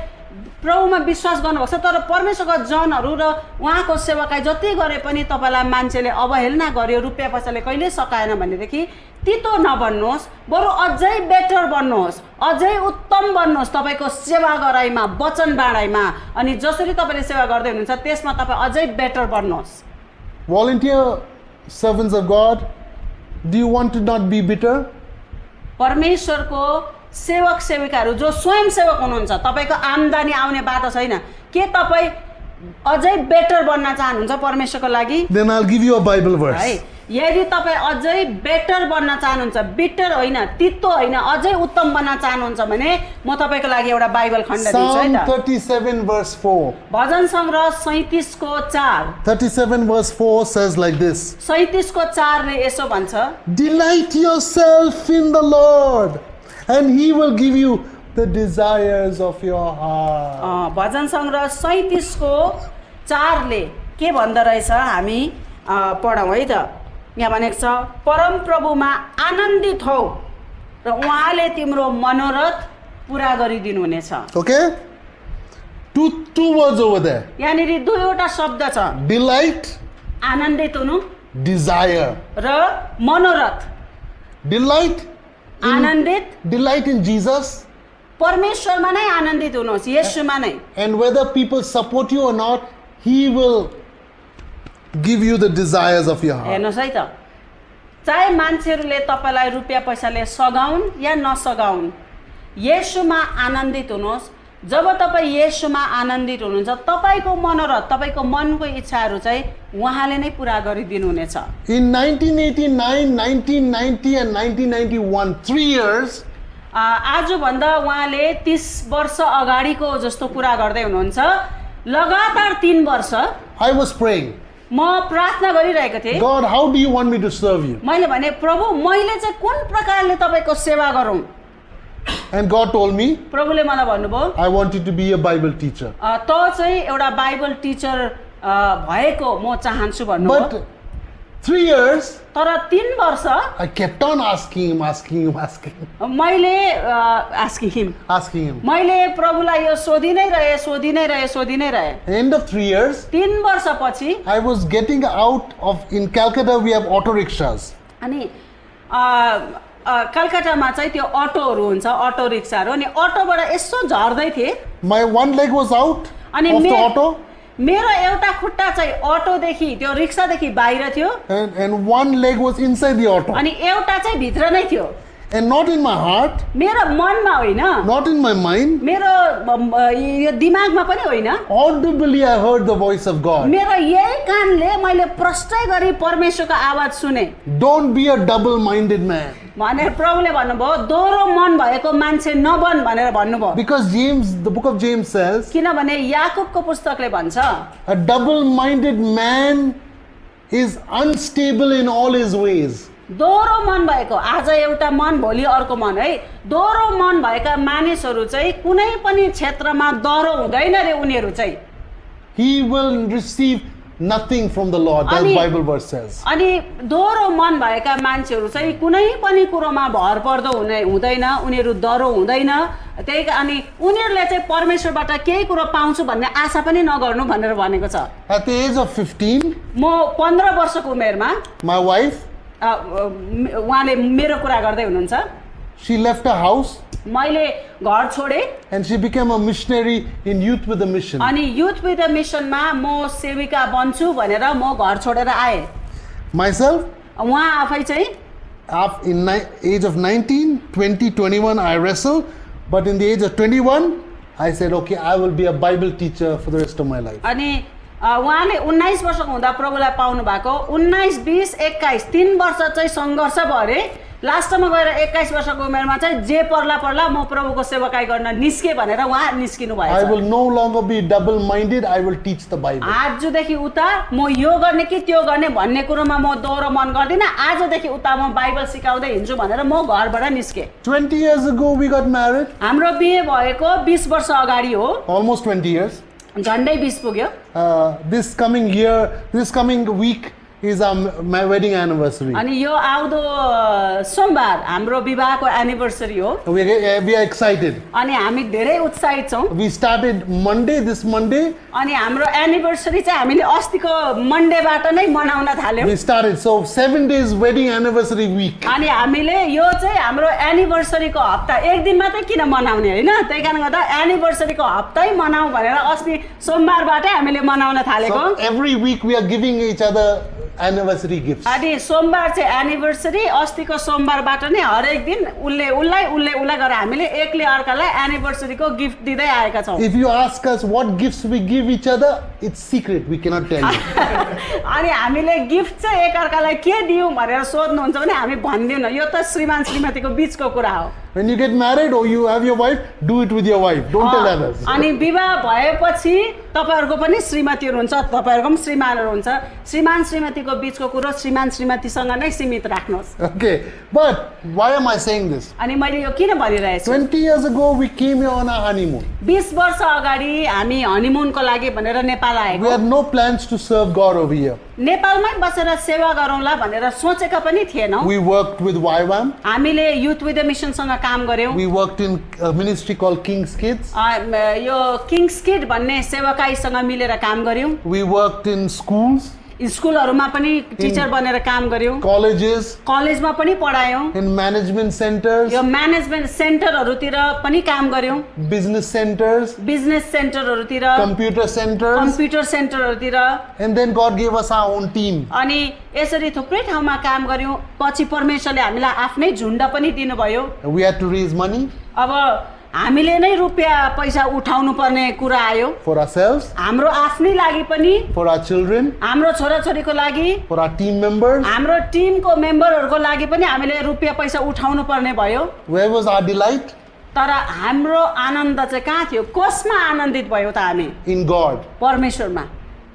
Speaker 1: प्रभुमा विश्वास गर्नुभएको छ तर परमेश्वरका जनहरू र उहाँको सेवाकाई जति गरे पनि तपाईलाई मान्छेले अवहेलना गर्यो, रुपैयाँ पैसाले कहिले सकाएन भनेदेखि तितो नबन्नुहोस्, बरु अझै बेटर बन्नुहोस्, अझै उत्तम बन्नुहोस् तपाईको सेवा गराइमा, वचन बाँडाइमा। अनि जसरी तपाईले सेवा गर्दै हुनुहुन्छ त्यसमा तपाई अझै better बन्नुहोस्।
Speaker 2: Volunteer servants of God. Do you want to not be bitter?
Speaker 1: परमेश्वरको सेवक सेविकाहरू जो स्वयं सेवक हुनुहुन्छ, तपाईको आम्दानी आउने बाटो छैन, के तपाई अझै बेटर बन्न चाहनुहुन्छ परमेश्वरको लागि?
Speaker 2: Then I'll give you a Bible
Speaker 1: है
Speaker 2: verse.
Speaker 1: यदि तपाई अझै बेटर बन्न चाहनुहुन्छ, बिटर होइन, तितो होइन, अझै उत्तम बन्न चाहनुहुन्छ भने म तपाईको लागि एउटा बाइबल खण्ड दिन्छु है
Speaker 2: Psalm
Speaker 1: त।
Speaker 2: 37 verse 4.
Speaker 1: भजन सङ्ग्रह 37 को 4।
Speaker 2: 37 verse 4 says like this.
Speaker 1: 37 को 4 ले यसो भन्छ,
Speaker 2: Delight yourself in the Lord, and He will give you the desires of your heart.
Speaker 1: भजन सङ्ग्रह 37 को 4 ले के भन्दो रहेछ हामी पढौँ है त। यहाँ भनेको छ, परम प्रभुमा आनन्दित हौ र उहाँले तिम्रो मनोरथ पुरा गरिदिनु हुनेछ।
Speaker 2: Okay? Two words over there.
Speaker 1: यहाँनिर दुईवटा शब्द छ,
Speaker 2: Delight,
Speaker 1: आनन्दित हुनु
Speaker 2: desire.
Speaker 1: र मनोरथ।
Speaker 2: Delight,
Speaker 1: आनन्दित
Speaker 2: in Jesus,
Speaker 1: परमेश्वरमा नै आनन्दित हुनुहोस्, येशूमा नै।
Speaker 2: and whether people support you or not, He will give you the desires of your heart.
Speaker 1: हेर्नुहोस् है त, चाहे मान्छेहरूले तपाईलाई रुपैयाँ पैसाले सघाउन् या नसघाउन्, येशूमा आनन्दित हुनुहोस्। जब तपाईँ येशूमा आनन्दित हुनुहुन्छ तपाईको मनोरथ, तपाईको मनको इच्छाहरू चाहिँ उहाँले नै पुरा गरिदिनु हुनेछ।
Speaker 2: In 1989, 1990 and 1991, 3 years,
Speaker 1: आजभन्दा उहाँले 30 वर्ष अगाडिको जस्तो कुरा गर्दै हुनुहुन्छ। लगातार 3 वर्ष
Speaker 2: I was praying,
Speaker 1: म प्रार्थना गरिरहेको थिएँ।
Speaker 2: God, how do you want me to serve you?
Speaker 1: मैले भने, प्रभु मैले चाहिँ कुन प्रकारले तपाईको सेवा गरौँ?
Speaker 2: And God told me,
Speaker 1: प्रभुले मलाई भन्नुभयो,
Speaker 2: I want you to be a Bible teacher.
Speaker 1: त चाहिँ एउटा बाइबल टिचर भएको म चाहन्छु भन्नुभयो।
Speaker 2: But 3 years,
Speaker 1: तर 3 वर्ष
Speaker 2: I kept on asking him.
Speaker 1: मैले
Speaker 2: Asking him.
Speaker 1: मैले प्रभुलाई यो सोधि नै रहे।
Speaker 2: End of 3 years,
Speaker 1: 3 वर्षपछि
Speaker 2: I was getting out of, in Calcutta we have auto rickshaws.
Speaker 1: अनि कलकत्तामा चाहिँ त्यो अटोहरू हुन्छ, अटो रिक्साहरू, अनि अटोबाट यसो झर्दै थिए।
Speaker 2: My one leg was out
Speaker 1: अनि
Speaker 2: of the auto,
Speaker 1: मेरो एउटा खुट्टा चाहिँ अटोदेखि त्यो रिक्सादेखि बाहिर थियो
Speaker 2: and one leg was inside the auto.
Speaker 1: अनि एउटा चाहिँ भित्र नै थियो।
Speaker 2: And not in my heart,
Speaker 1: मेरो मनमा होइन,
Speaker 2: not in my mind.
Speaker 1: मेरो यो दिमागमा पनि होइन,
Speaker 2: Audibly I heard the voice of God.
Speaker 1: मेरो यही कानले मैले प्रष्टै गरी परमेश्वरको आवाज सुने।
Speaker 2: Don't be a double-minded man.
Speaker 1: भनेर प्रभुले भन्नुभयो, दोहोरो मन भएको मान्छे नबन भनेर भन्नुभयो।
Speaker 2: Because James, the book of James says,
Speaker 1: किनभने याकुबको पुस्तकले भन्छ,
Speaker 2: a double-minded man is unstable in all his ways.
Speaker 1: दोहोरो मन भएको, आज एउटा मन भोलि अर्को मन है। दोहोरो मन भएका मानिसहरू चाहिँ कुनै पनि क्षेत्रमा दह्रो हुँदैन रे उनीहरू चाहिँ।
Speaker 2: He will receive nothing from the Lord. That
Speaker 1: Ani-
Speaker 2: Bible verse says.
Speaker 1: अनि दोहोरो मन भएका मान्छेहरू चाहिँ कुनै पनि कुरोमा भर पर्दो हुँदैन, उनीहरू डरो हुँदैन। त्यही अनि उनीहरूले चाहिँ परमेश्वरबाट केही कुरो पाउँछु भन्ने आशा पनि नगर्नु भनेर भनेको छ।
Speaker 2: At the age of 15,
Speaker 1: म 15 वर्षको उमेरमा
Speaker 2: my wife,
Speaker 1: उहाँले मेरो कुरा गर्दै हुनुहुन्छ,
Speaker 2: she left her house
Speaker 1: मैले घर छोडेँ
Speaker 2: and she became a missionary in Youth with a Mission.
Speaker 1: अनि युथ विथ द मिसनमा म सेविका बन्छु भनेर म घर छोडेर आएँ।
Speaker 2: Myself,
Speaker 1: उहाँ आफै चाहिँ
Speaker 2: in age of 19, 20, 21, I wrestled. But in the age of 21, I said, okay, I will be a Bible teacher for the rest of my life.
Speaker 1: अनि उहाँले 19 वर्षको हुँदा प्रभुलाई पाउनु भएको 19, 20, 21 3 वर्ष चाहिँ सङ्घर्ष भयो अरे। लास्टमा गएर 21 वर्षको उमेरमा चाहिँ जे पर्ला पर्ला म प्रभुको सेवाकाई गर्न निस्के भनेर उहाँ निस्किनु
Speaker 2: I
Speaker 1: भएछ।
Speaker 2: will no longer be double-minded. I will teach the Bible.
Speaker 1: आजदेखि उता म यो गर्ने कि त्यो गर्ने भन्ने कुरोमा म दोहोरो मन गर्दिनँ। आजदेखि उता म बाइबल सिकाउँदै हिँड्छु भनेर म घरबाट निस्केँ।
Speaker 2: 20 years ago, we got married.
Speaker 1: हाम्रो बिहे भएको 20 वर्ष अगाडि हो,
Speaker 2: Almost 20 years.
Speaker 1: झन्डै 20 पुग्यो।
Speaker 2: This coming week is my wedding anniversary.
Speaker 1: अनि यो आउँदो सोमबार हाम्रो विवाहको एनिभर्सरी हो
Speaker 2: We are excited.
Speaker 1: अनि हामी धेरै उत्साहित छौँ।
Speaker 2: We started this Monday.
Speaker 1: अनि हाम्रो एनिभर्सरी चाहिँ हामीले अस्तिको मन्डेबाट नै मनाउन थाल्यौँ।
Speaker 2: We started. So 7 days wedding anniversary week.
Speaker 1: अनि हामीले यो चाहिँ हाम्रो एनिभर्सरीको हप्ता एक दिन मात्रै किन मनाउने होइन, त्यही कारणले गर्दा एनिभर्सरीको हप्तै मनाउँ भनेर अस्ति सोमबारबाटै हामीले मनाउन थालेको।
Speaker 2: So every week we are giving each other anniversary gifts.
Speaker 1: अनि सोमबार चाहिँ एनिभर्सरी, अस्तिको सोमबारबाट नै हरेक दिन उसलाई गरेर हामीले एकले अर्कालाई एनिभर्सरीको गिफ्ट दिँदै आएका छौँ।
Speaker 2: If you ask us what gifts we give each other, it's secret. We cannot tell you.
Speaker 1: अनि हामीले गिफ्ट चाहिँ एकअर्कालाई के दियौँ भनेर सोध्नुहुन्छ भने हामी भन्दैनौँ, यो त श्रीमान श्रीमतीको बिचको कुरा हो।
Speaker 2: When you get married or you have your wife, do it with your wife. Don't tell others.
Speaker 1: अनि विवाह भएपछि तपाईहरुको पनि श्रीमतीहरु हुन्छ, तपाईहरुको पनि श्रीमानहरु हुन्छ। श्रीमान श्रीमतीको बिचको कुरा श्रीमान श्रीमतीसँग नै सीमित राख्नुहोस्।
Speaker 2: Okay, but why am I saying this?
Speaker 1: अनि मैले यो किन भनिरहेछु?
Speaker 2: 20 years ago, we came here on a honeymoon.
Speaker 1: 20 वर्ष अगाडि हामी हनीमुनको लागि भनेर नेपाल
Speaker 2: We
Speaker 1: आएको।
Speaker 2: had no plans to serve God over here.
Speaker 1: नेपालमै बसेर सेवा गरौँला भनेर सोचेका पनि थिएनौँ।
Speaker 2: We worked with YWAM.
Speaker 1: हामीले युथ विथ द मिसनसँग काम गर्यौँ।
Speaker 2: We worked in a ministry called King's Kids.
Speaker 1: यो किङ्स किड भन्ने सेवाकाईसँग मिलेर काम गर्यौँ।
Speaker 2: We worked in schools,
Speaker 1: स्कुलहरुमा पनि टिचर बनेर काम गर्यौँ।
Speaker 2: colleges,
Speaker 1: कलेजमा पनि पढायौँ।
Speaker 2: in management centers,
Speaker 1: यो म्यानेजमेन्ट सेन्टरहरुतिर पनि काम गर्यौँ।
Speaker 2: business centers,
Speaker 1: बिजनेस सेन्टरहरुतिर,
Speaker 2: computer centers,
Speaker 1: कम्प्युटर सेन्टरहरुतिर
Speaker 2: and then God gave us our own team.
Speaker 1: अनि यसरी थुप्रै ठाउँमा काम गर्यौँ। पछि परमेश्वरले हामीलाई आफ्नै झुण्ड पनि दिनुभयो।
Speaker 2: We had to raise money
Speaker 1: अब हामीले नै रुपियाँ पैसा उठाउनु पर्ने कुरा आयो।
Speaker 2: for ourselves,
Speaker 1: हाम्रो आफ्नै लागि पनि,
Speaker 2: for our children,
Speaker 1: हाम्रो छोराछोरीको लागि,
Speaker 2: for our team members.
Speaker 1: हाम्रो टिमको मेम्बरहरुको लागि पनि हामीले रुपियाँ पैसा उठाउनु पर्ने भयो।
Speaker 2: Where was our delight?
Speaker 1: तर हाम्रो आनन्द चाहिँ कहाँ थियो? कसमा आनन्दित भयो त हामी?
Speaker 2: In God.
Speaker 1: परमेश्वरमा।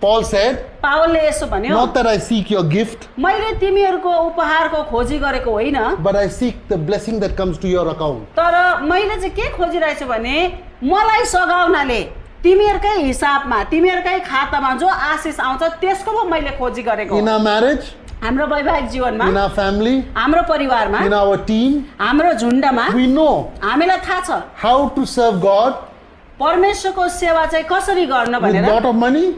Speaker 2: Paul said,
Speaker 1: पावलले यसो भन्यो,
Speaker 2: not that I seek your gift,
Speaker 1: मैले तिमीहरूको उपहारको खोजी गरेको होइन,
Speaker 2: but I seek the blessing that comes to your account.
Speaker 1: तर मैले चाहिँ के खोजिरहेछु भने मलाई सघाउनाले तिमीहरूकै हिसाबमा, तिमीहरूकै खातामा जो आशिष आउँछ त्यसको पो मैले खोजी गरेको
Speaker 2: In
Speaker 1: हो।
Speaker 2: our marriage,
Speaker 1: हाम्रो वैवाहिक जीवनमा,
Speaker 2: in our family,
Speaker 1: हाम्रो परिवारमा,
Speaker 2: in our team,
Speaker 1: हाम्रो झुण्डमा
Speaker 2: we know
Speaker 1: हामीलाई थाहा छ
Speaker 2: how to serve God
Speaker 1: परमेश्वरको सेवा चाहिँ कसरी गर्न
Speaker 2: with
Speaker 1: भनेर।
Speaker 2: lot of money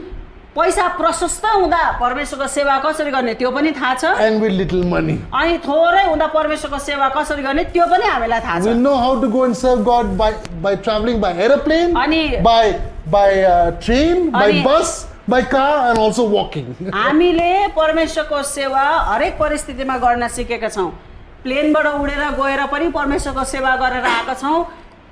Speaker 1: पैसा प्रशस्त हुँदा परमेश्वरको सेवा कसरी गर्ने त्यो पनि थाहा छ,
Speaker 2: and with little money.
Speaker 1: अनि थोरै हुँदा परमेश्वरको सेवा कसरी गर्ने त्यो पनि हामीलाई थाहा
Speaker 2: We
Speaker 1: छ।
Speaker 2: know how to go and serve God by traveling by aeroplane,
Speaker 1: अनि
Speaker 2: by train, by
Speaker 1: अनि-
Speaker 2: bus, by car, and also walking.
Speaker 1: हामीले परमेश्वरको सेवा हरेक परिस्थितिमा गर्न सिकेका छौँ। प्लेनबाट उडेर गएर पनि परमेश्वरको सेवा गरेर आएका छौँ,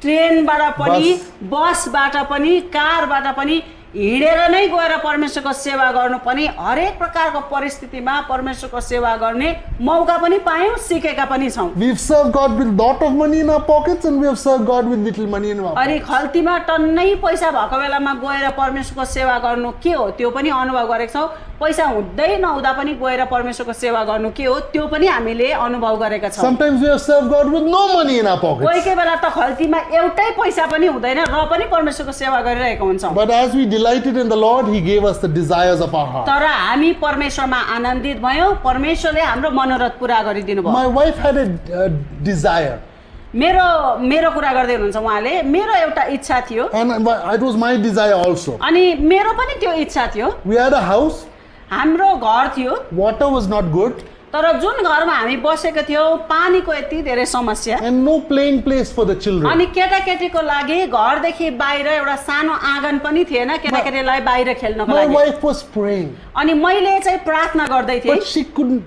Speaker 1: ट्रेनबाट पनि, बसबाट पनि, कारबाट पनि हिँडेर नै गएर परमेश्वरको सेवा गर्नु पनि हरेक प्रकारको परिस्थितिमा परमेश्वरको सेवा गर्ने मौका पनि पायौँ, सिकेका पनि छौँ।
Speaker 2: We've served God with lot of money in our pockets, and we have served God with little money in our
Speaker 1: अनि
Speaker 2: pockets.
Speaker 1: खल्तीमा टन्नै पैसा भएको बेलामा गएर परमेश्वरको सेवा गर्नु के हो त्यो पनि अनुभव गरेका छौँ। पैसा हुँदै नहुँदा पनि गएर परमेश्वरको सेवा गर्नु के हो त्यो पनि हामीले अनुभव गरेका छौँ।
Speaker 2: Sometimes we have served God with no money in our
Speaker 1: कोही
Speaker 2: pockets.
Speaker 1: कोही बेला त खल्तीमा एउटै पैसा पनि हुँदैन र पनि परमेश्वरको सेवा गरिरहेको हुन्छौँ।
Speaker 2: But as we delighted in the Lord, He gave us the desires of our heart.
Speaker 1: तर हामी परमेश्वरमा आनन्दित भयौँ, परमेश्वरले हाम्रो मनोरथ पुरा गरिदिनु भयो।
Speaker 2: My wife had a desire,
Speaker 1: मेरो कुरा गर्दै हुनुहुन्छ उहाँले, मेरो एउटा इच्छा थियो
Speaker 2: and it was my desire also.
Speaker 1: अनि मेरो पनि त्यो इच्छा थियो।
Speaker 2: We had a house,
Speaker 1: हाम्रो घर थियो,
Speaker 2: water was not good,
Speaker 1: तर जुन घरमा हामी बसेको थियौँ पानीको यति धेरै समस्या,
Speaker 2: and no playing place for the children.
Speaker 1: अनि केटाकेटीको लागि घरदेखि बाहिर एउटा सानो आँगन पनि थिएन केटाकेटीलाई बाहिर खेल्नको
Speaker 2: My
Speaker 1: लागि।
Speaker 2: wife was praying,
Speaker 1: अनि मैले चाहिँ प्रार्थना गर्दै थिएँ,
Speaker 2: but she couldn't.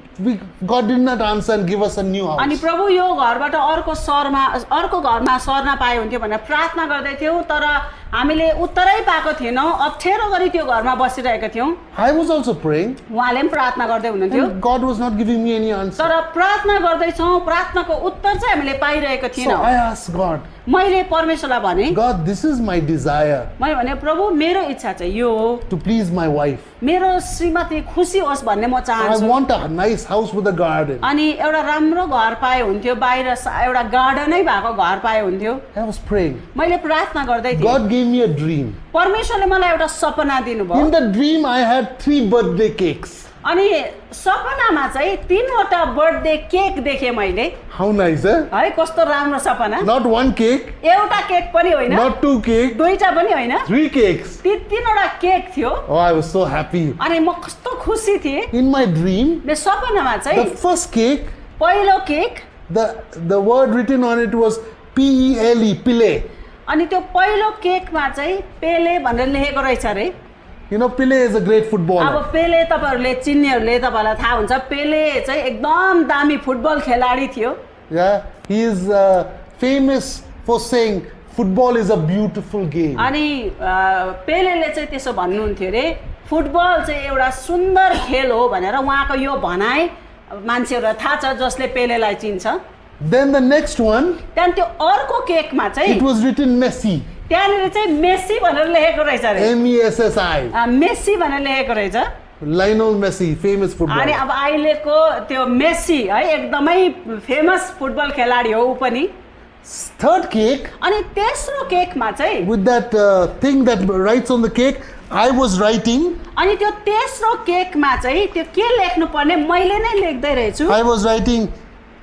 Speaker 2: God did not answer and give us a new
Speaker 1: अनि
Speaker 2: house.
Speaker 1: प्रभु यो घरबाट अर्को घरमा सर्न पाए हुन्थ्यो भनेर प्रार्थना गर्दै थियौँ, तर हामीले उत्तरै पाएको थिएनौँ, अप्ठ्यारो गरी त्यो घरमा बसिरहेका थियौँ।
Speaker 2: I was also praying,
Speaker 1: उहाँले पनि प्रार्थना गर्दै हुनुहुन्थ्यो,
Speaker 2: and God was not giving me any answer.
Speaker 1: तर प्रार्थना गर्दैछौँ, प्रार्थनाको उत्तर चाहिँ हामीले पाइरहेको
Speaker 2: So
Speaker 1: थिएनौँ।
Speaker 2: I asked God,
Speaker 1: मैले परमेश्वरलाई भने,
Speaker 2: God, this is my desire
Speaker 1: मैले भने प्रभु मेरो इच्छा चाहिँ यो हो,
Speaker 2: to please my wife.
Speaker 1: मेरो श्रीमती खुसी होस् भन्ने म
Speaker 2: I
Speaker 1: चाहन्छु।
Speaker 2: want a nice house with a garden.
Speaker 1: अनि एउटा राम्रो घर पाए हुन्थ्यो, बाहिर एउटा गार्डनै भएको घर पाए हुन्थ्यो।
Speaker 2: I was praying.
Speaker 1: मैले प्रार्थना गर्दै थिएँ,
Speaker 2: God gave me a dream.
Speaker 1: परमेश्वरले मलाई एउटा सपना दिनुभयो।
Speaker 2: In the dream, I had 3 birthday cakes.
Speaker 1: अनि सपनामा चाहिँ 3वटा बर्थडे केक देखेँ मैले।
Speaker 2: How nice, eh?
Speaker 1: है कस्तो राम्रो सपना।
Speaker 2: Not 1 cake,
Speaker 1: एउटा केक पनि होइन,
Speaker 2: not 2 cake,
Speaker 1: दुईटा पनि होइन,
Speaker 2: 3 cakes.
Speaker 1: तीनवटा केक थियो।
Speaker 2: Oh, I was so happy.
Speaker 1: अनि म कस्तो खुसी थिएँ।
Speaker 2: In my dream,
Speaker 1: मेरो सपनामा
Speaker 2: the
Speaker 1: चाहिँ
Speaker 2: first cake,
Speaker 1: पहिलो cake,
Speaker 2: the word written on it was P-E-L-E, Pele.
Speaker 1: अनि त्यो पहिलो केकमा चाहिँ पेले भनेर लेखेको रहेछ अरे।
Speaker 2: You know, Pele is a great
Speaker 1: अब
Speaker 2: footballer.
Speaker 1: पेले तपाईँहरूले चिन्नेहरूले तपाईँलाई थाहा हुन्छ, पेले चाहिँ एकदम दामी फुटबल खेलाडी थियो।
Speaker 2: Yeah, he is famous for saying football is a beautiful game.
Speaker 1: अनि पेलेले चाहिँ त्यसो भन्नुहुन्थ्यो अरे, फुटबल चाहिँ एउटा सुन्दर खेल हो भनेर उहाँको यो भनाइ मान्छेहरूलाई थाहा छ जसले पेलेलाई चिन्छ।
Speaker 2: Then the next one,
Speaker 1: त्यहाँदेखि त्यो अर्को केकमा चाहिँ
Speaker 2: it was written Messi,
Speaker 1: त्यहाँनिर चाहिँ मेस्सी भनेर लेखेको रहेछ अरे।
Speaker 2: M-E-S-S-I.
Speaker 1: मेस्सी भनेर लेखेको रहेछ।
Speaker 2: Lionel Messi, famous
Speaker 1: अनि
Speaker 2: footballer.
Speaker 1: अब अहिलेको त्यो मेस्सी है एकदमै फेमस फुटबल खेलाडी हो ऊ पनि।
Speaker 2: Third cake,
Speaker 1: अनि तेस्रो केकमा चाहिँ
Speaker 2: with that thing that writes on the cake, I was writing,
Speaker 1: अनि त्यो तेस्रो केकमा चाहिँ त्यो के लेख्नु पर्ने मैले नै लेख्दै रहेछु
Speaker 2: I was writing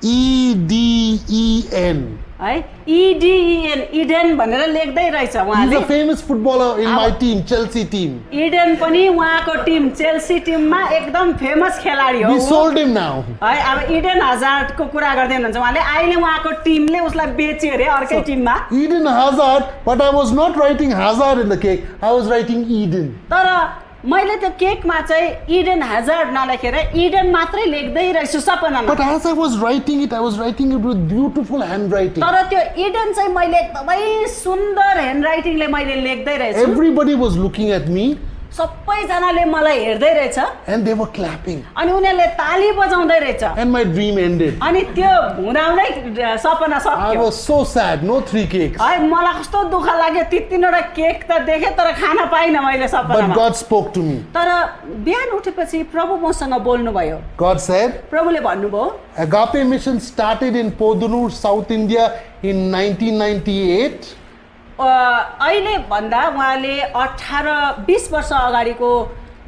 Speaker 2: E-D-E-N.
Speaker 1: है, इडिएन इडेन भनेर लेख्दै रहेछ
Speaker 2: He's
Speaker 1: उहाँले।
Speaker 2: a famous footballer in my team, Chelsea team.
Speaker 1: Eden पनि उहाँको टिम चेल्सी टिममा एकदम फेमस खेलाडी हो
Speaker 2: We
Speaker 1: ऊ।
Speaker 2: sold him now.
Speaker 1: है अब इडेन हजार्डको कुरा गर्दै हुनुहुन्छ उहाँले, अहिले उहाँको टिमले उसलाई बेच्यो अरे अर्कै टिममा।
Speaker 2: Eden Hazard, but I was not writing Hazard in the cake. I was writing Eden.
Speaker 1: तर मैले त्यो केकमा चाहिँ इडेन हजार्ड नलेखेर इडेन मात्रै लेख्दै रहेछु सपनामा।
Speaker 2: But as I was writing it with beautiful handwriting.
Speaker 1: तर त्यो इडेन चाहिँ मैले एकदमै सुन्दर ह्यान्डराइटिङले मैले लेख्दै रहेछु।
Speaker 2: Everybody was looking at me
Speaker 1: सबैजनाले मलाई हेर्दै रहेछ
Speaker 2: and they were clapping.
Speaker 1: अनि उनीहरूले ताली बजाउँदै रहेछ।
Speaker 2: And my dream ended.
Speaker 1: अनि त्यो हुँदाहुँदै सपना
Speaker 2: I
Speaker 1: सक्यो।
Speaker 2: was so sad. No 3 cakes.
Speaker 1: है मलाई कस्तो दुःख लाग्यो, तीनवटा केक त देखेँ तर खान पाइनँ मैले
Speaker 2: But
Speaker 1: सपनामा।
Speaker 2: God spoke to me.
Speaker 1: तर बिहान उठेपछि प्रभु मसँग बोल्नुभयो।
Speaker 2: God said,
Speaker 1: प्रभुले भन्नुभयो
Speaker 2: Agape Mission started in Podunur, South India in 1998.
Speaker 1: अहिले भन्दा उहाँले 18-20 वर्ष अगाडिको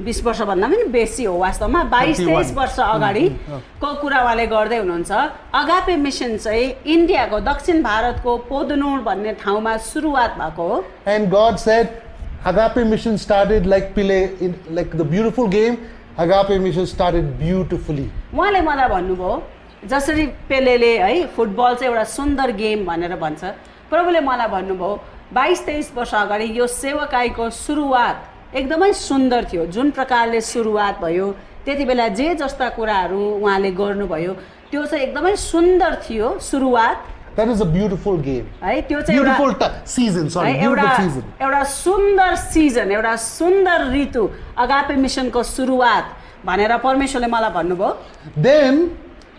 Speaker 1: 20 वर्ष भन्दा पनि बेसी हो वास्तवमा 22-23 वर्ष अगाडिको कुरा उहाँले गर्दै हुनुहुन्छ। अगापे मिसन चाहिँ इन्डियाको दक्षिण भारतको पोदुनुर भन्ने ठाउँमा सुरुवात भएको हो।
Speaker 2: And God said, Agape Mission started like Pele, like the beautiful game. Agape Mission started beautifully.
Speaker 1: उहाँले मलाई भन्नुभयो जसरी पेलेले है फुटबल चाहिँ एउटा सुन्दर गेम भनेर भन्छ, प्रभुले मलाई भन्नुभयो 22-23 वर्ष अगाडि यो सेवकाईको सुरुवात एकदमै सुन्दर थियो। जुन प्रकारले सुरुवात भयो त्यति बेला जे जस्ता कुराहरू उहाँले गर्नुभयो त्यो चाहिँ एकदमै सुन्दर थियो सुरुवात।
Speaker 2: That is a beautiful game.
Speaker 1: है त्यो चाहिँ
Speaker 2: Beautiful season, sorry, beautiful season.
Speaker 1: एउटा सुन्दर सिजन, एउटा सुन्दर ऋतु अगापे मिसनको सुरुवात भनेर परमेश्वरले मलाई भन्नुभयो।
Speaker 2: Then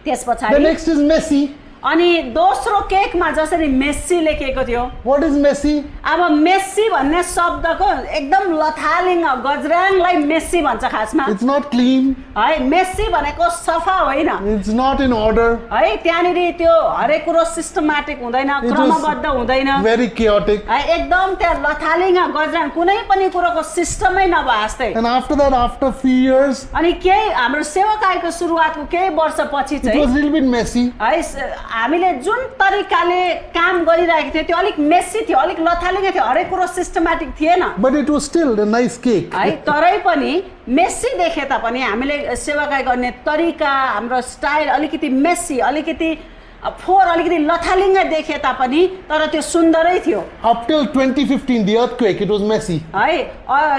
Speaker 1: त्यस
Speaker 2: the
Speaker 1: पछाडि
Speaker 2: next is Messi.
Speaker 1: अनि दोस्रो केकमा जसरी मेस्सी लेखिएको थियो,
Speaker 2: What is messy?
Speaker 1: अब मेस्सी भन्ने शब्दको एकदम लथालिङ गजराङलाई मेस्सी भन्छ खासमा
Speaker 2: It's not clean.
Speaker 1: है। मेस्सी भनेको सफा होइन
Speaker 2: It's not in order.
Speaker 1: है, त्यहाँनिर त्यो हरेक कुरो सिस्टमेटिक हुँदैन,
Speaker 2: It
Speaker 1: क्रमबद्ध हुँदैन
Speaker 2: was very chaotic.
Speaker 1: है, एकदम त्यहाँ लथालिङ गजराङ कुनै पनि कुरोको सिस्टमै नभए जस्तै।
Speaker 2: And after that, after a few years,
Speaker 1: अनि केही हाम्रो सेवाकाईको सुरुवातको केही वर्षपछि
Speaker 2: it
Speaker 1: चाहिँ
Speaker 2: was a little bit messy.
Speaker 1: है हामीले जुन तरिकाले काम गरिरहेको थियो त्यो अलिक मेस्सी थियो, अलिक लथालिङ थियो, हरेक कुरो सिस्टमेटिक थिएन
Speaker 2: But it was still a nice cake.
Speaker 1: है। तरै पनि मेस्सी देखे तापनि हामीले सेवाकाई गर्ने तरिका, हाम्रो स्टाइल अलिकति मेस्सी, अलिकति फोहोर, अलिकति लथालिङ्ग देखे तापनि तर त्यो सुन्दरै थियो
Speaker 2: Up till 2015, the earthquake, it was messy.
Speaker 1: है।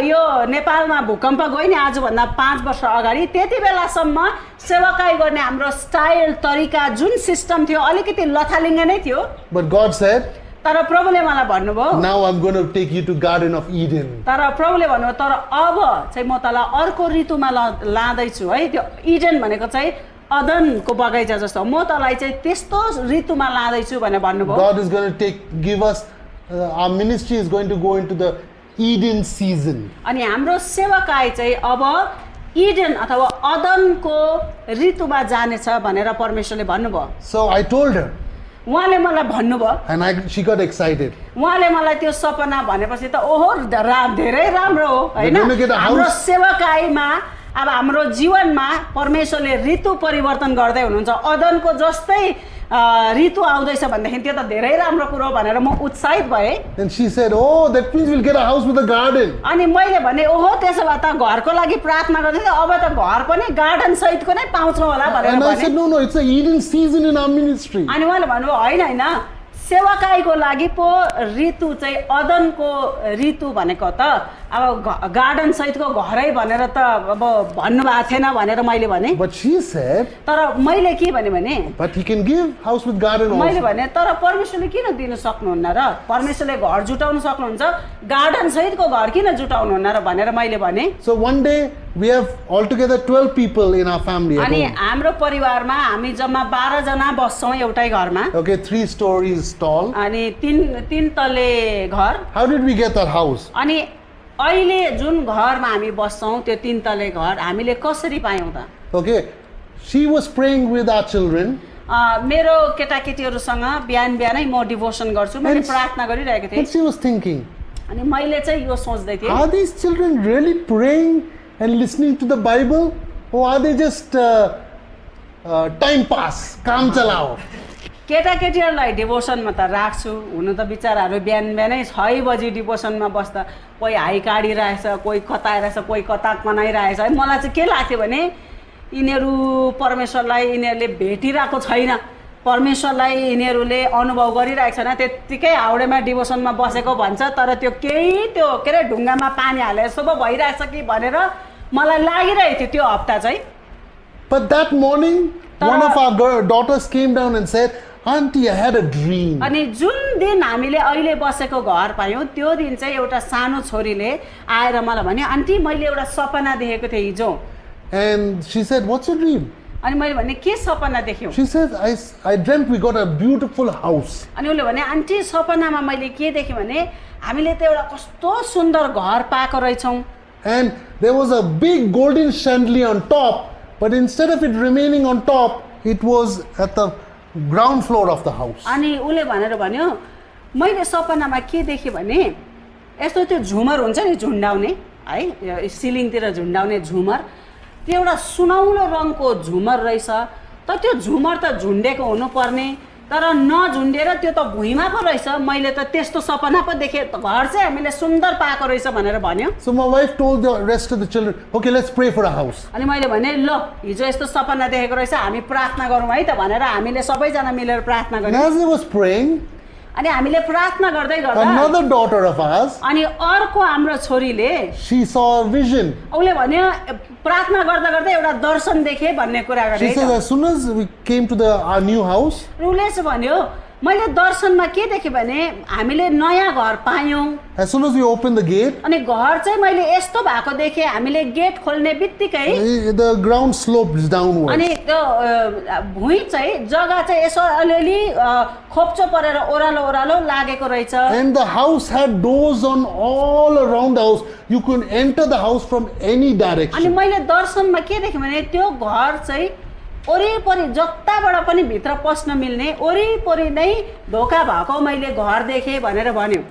Speaker 1: यो नेपालमा भूकम्प गयो नि आजभन्दा 5 वर्ष अगाडि, त्यति बेलासम्म सेवाकाई गर्ने हाम्रो स्टाइल, तरिका, जुन सिस्टम थियो अलिकति लथालिङ्ग नै थियो।
Speaker 2: But God said,
Speaker 1: तर प्रभुले मलाई भन्नुभयो,
Speaker 2: now I'm going to take you to Garden of Eden.
Speaker 1: तर प्रभुले भन्नुभयो तर अब चाहिँ म तँलाई अर्को ऋतुमा लाँदैछु है। त्यो इडेन भनेको चाहिँ अदनको बगैँचा जस्तो, म तँलाई चाहिँ त्यस्तो ऋतुमा लाँदैछु भनेर भन्नुभयो।
Speaker 2: God is going to give us, our ministry is going to go into the Eden season.
Speaker 1: अनि हाम्रो सेवाकाई चाहिँ अब इडेन अथवा अदनको ऋतुमा जानेछ भनेर परमेश्वरले भन्नुभयो।
Speaker 2: So I told her,
Speaker 1: उहाँले मलाई भन्नुभयो,
Speaker 2: and she got excited.
Speaker 1: उहाँले मलाई त्यो सपना भनेपछि त ओहो धेरै राम्रो हो होइन।
Speaker 2: We're gonna get a
Speaker 1: हाम्रो
Speaker 2: house.
Speaker 1: सेवाकाईमा अब हाम्रो जीवनमा परमेश्वरले ऋतु परिवर्तन गर्दै हुनुहुन्छ। अदनको जस्तै ऋतु आउँदैछ भनेदेखि त्यो त धेरै राम्रो कुरो भनेर म उत्साहित भएँ।
Speaker 2: And she said, oh, that means we'll get a house with a garden.
Speaker 1: अनि मैले भने ओहो त्यसो भए त घरको लागि प्रार्थना गर्दै थिएँ, अब त घर पनि गार्डन सहितको नै पाउँछौ होला भनेर
Speaker 2: And I
Speaker 1: भने।
Speaker 2: said, no, it's a Eden season in our ministry.
Speaker 1: अनि उहाँले भन्नुभयो होइन होइन, सेवाकाईको लागि पो ऋतु चाहिँ अदनको ऋतु भनेको त अब गार्डन सहितको घरै भनेर त अब भन्नुभएको थिएन भनेर मैले भने।
Speaker 2: But she said,
Speaker 1: तर मैले के भने
Speaker 2: but he can give house with garden
Speaker 1: मैले
Speaker 2: also.
Speaker 1: भने तर परमेश्वरले किन दिन सक्नुहुन्न र, परमेश्वरले घर जुटाउन सक्नुहुन्छ, गार्डन सहितको घर किन जुटाउनुहुन्न र भनेर मैले भने।
Speaker 2: So one day we have altogether 12 people in our family at
Speaker 1: अनि
Speaker 2: home.
Speaker 1: हाम्रो परिवारमा हामी जम्मा 12 जना बस्छौँ एउटै घरमा।
Speaker 2: Okay, 3 stories tall.
Speaker 1: अनि तीन तले घर।
Speaker 2: How did we get that house?
Speaker 1: अनि अहिले जुन घरमा हामी बस्छौँ त्यो 3 तले घर हामीले कसरी पायौँ त?
Speaker 2: Okay, she was praying with our children.
Speaker 1: मेरो केटाकेटीहरूसँग बिहान बिहानै म डिभोसन गर्छु, मैले प्रार्थना गरिरहेको थिएँ।
Speaker 2: And she was thinking,
Speaker 1: अनि मैले चाहिँ यो सोच्दै थिएँ,
Speaker 2: are these children really praying and listening to the Bible? Or are they just time pass, काम चलाओ?
Speaker 1: केटाकेटीहरूलाई डिभोसनमा त राख्छु, हुनु त बिचराहरू बिहान बिहानै 6 बजी डिभोसनमा बस्दा कोही हाई काडिरहेछ, कोही कताइरहेछ, कोही कता कनाइरहेछ है। मलाई चाहिँ के लाग्थ्यो भने यिनीहरू परमेश्वरलाई यिनीहरूले भेटिरहेको छैन, परमेश्वरलाई यिनीहरूले अनुभव गरिरहेको छैन, त्यत्तिकै हाउडेमा डिभोसनमा बसेको भन्छ तर त्यो केही त्यो के अरे ढुङ्गामा पानी हाले जस्तो पो भइरहेछ कि भनेर मलाई लागिरहेको थियो त्यो हप्ता चाहिँ।
Speaker 2: But that morning, one of our daughters came down and said, Auntie, I had a dream.
Speaker 1: अनि जुन दिन हामीले अहिले बसेको घर पायौँ त्यो दिन चाहिँ एउटा सानो छोरीले आएर मलाई भन्यो, आन्टी मैले एउटा सपना देखेको थिएँ हिजो।
Speaker 2: And she said, what's your dream?
Speaker 1: अनि मैले भने के सपना देख्यौ?
Speaker 2: She said, I dreamt we got a beautiful house.
Speaker 1: अनि उसले भने आन्टी सपनामा मैले के देखेँ भने हामीले त एउटा कस्तो सुन्दर घर पाएको रहेछौँ।
Speaker 2: And there was a big golden chandelier on top, but instead of it remaining on top, it was at the ground floor of the house.
Speaker 1: अनि उसले भनेर भन्यो मैले सपनामा के देखेँ भने यस्तो त्यो झुमर हुन्छ नि झुन्डाउने है, सिलिङतिर झुन्डाउने झुमर, त्यो एउटा सुनौलो रङको झुमर रहेछ। त त्यो झुमर त झुन्डेको हुनुपर्ने तर नझुन्डेर त्यो त भुइँमा पो रहेछ। मैले त त्यस्तो सपना पो देखेँ, घर चाहिँ हामीले सुन्दर पाएको रहेछ भनेर भन्यो।
Speaker 2: So my wife told the rest of the children, okay, let's pray for a house.
Speaker 1: अनि मैले भने ल हिजो यस्तो सपना देखेको रहेछ, हामी प्रार्थना गरौँ है त भनेर हामीले सबैजना मिलेर प्रार्थना
Speaker 2: And
Speaker 1: गऱ्यौँ।
Speaker 2: as they was praying,
Speaker 1: अनि हामीले प्रार्थना गर्दै गर्दा
Speaker 2: another daughter of ours,
Speaker 1: अनि अर्को हाम्रो छोरीले
Speaker 2: she saw a vision.
Speaker 1: उसले भन्यो प्रार्थना गर्दा गर्दै एउटा दर्शन देखे भन्ने कुरा
Speaker 2: She
Speaker 1: गरे।
Speaker 2: says, as soon as we came to our new house,
Speaker 1: उसले चाहिँ भन्यो मैले दर्शनमा के देखेँ भने हामीले नयाँ घर पायौँ
Speaker 2: As soon as we open the gate,
Speaker 1: अनि घर चाहिँ मैले यस्तो भएको देखेँ हामीले गेट खोल्ने बित्तिकै
Speaker 2: the ground slopes downward.
Speaker 1: अनि त्यो भुइँ चाहिँ जग्गा चाहिँ यसो अलिअलि खोप्चो परेर ओह्रालो ओह्रालो लागेको रहेछ
Speaker 2: And the house had doors on all around the house. You could enter the house from any
Speaker 1: अनि
Speaker 2: direction.
Speaker 1: मैले दर्शनमा के देखेँ भने त्यो घर चाहिँ वरिपरि जताबाट पनि भित्र पस्न मिल्ने वरिपरि नै ढोका भएको मैले घर देखेँ भनेर भन्यो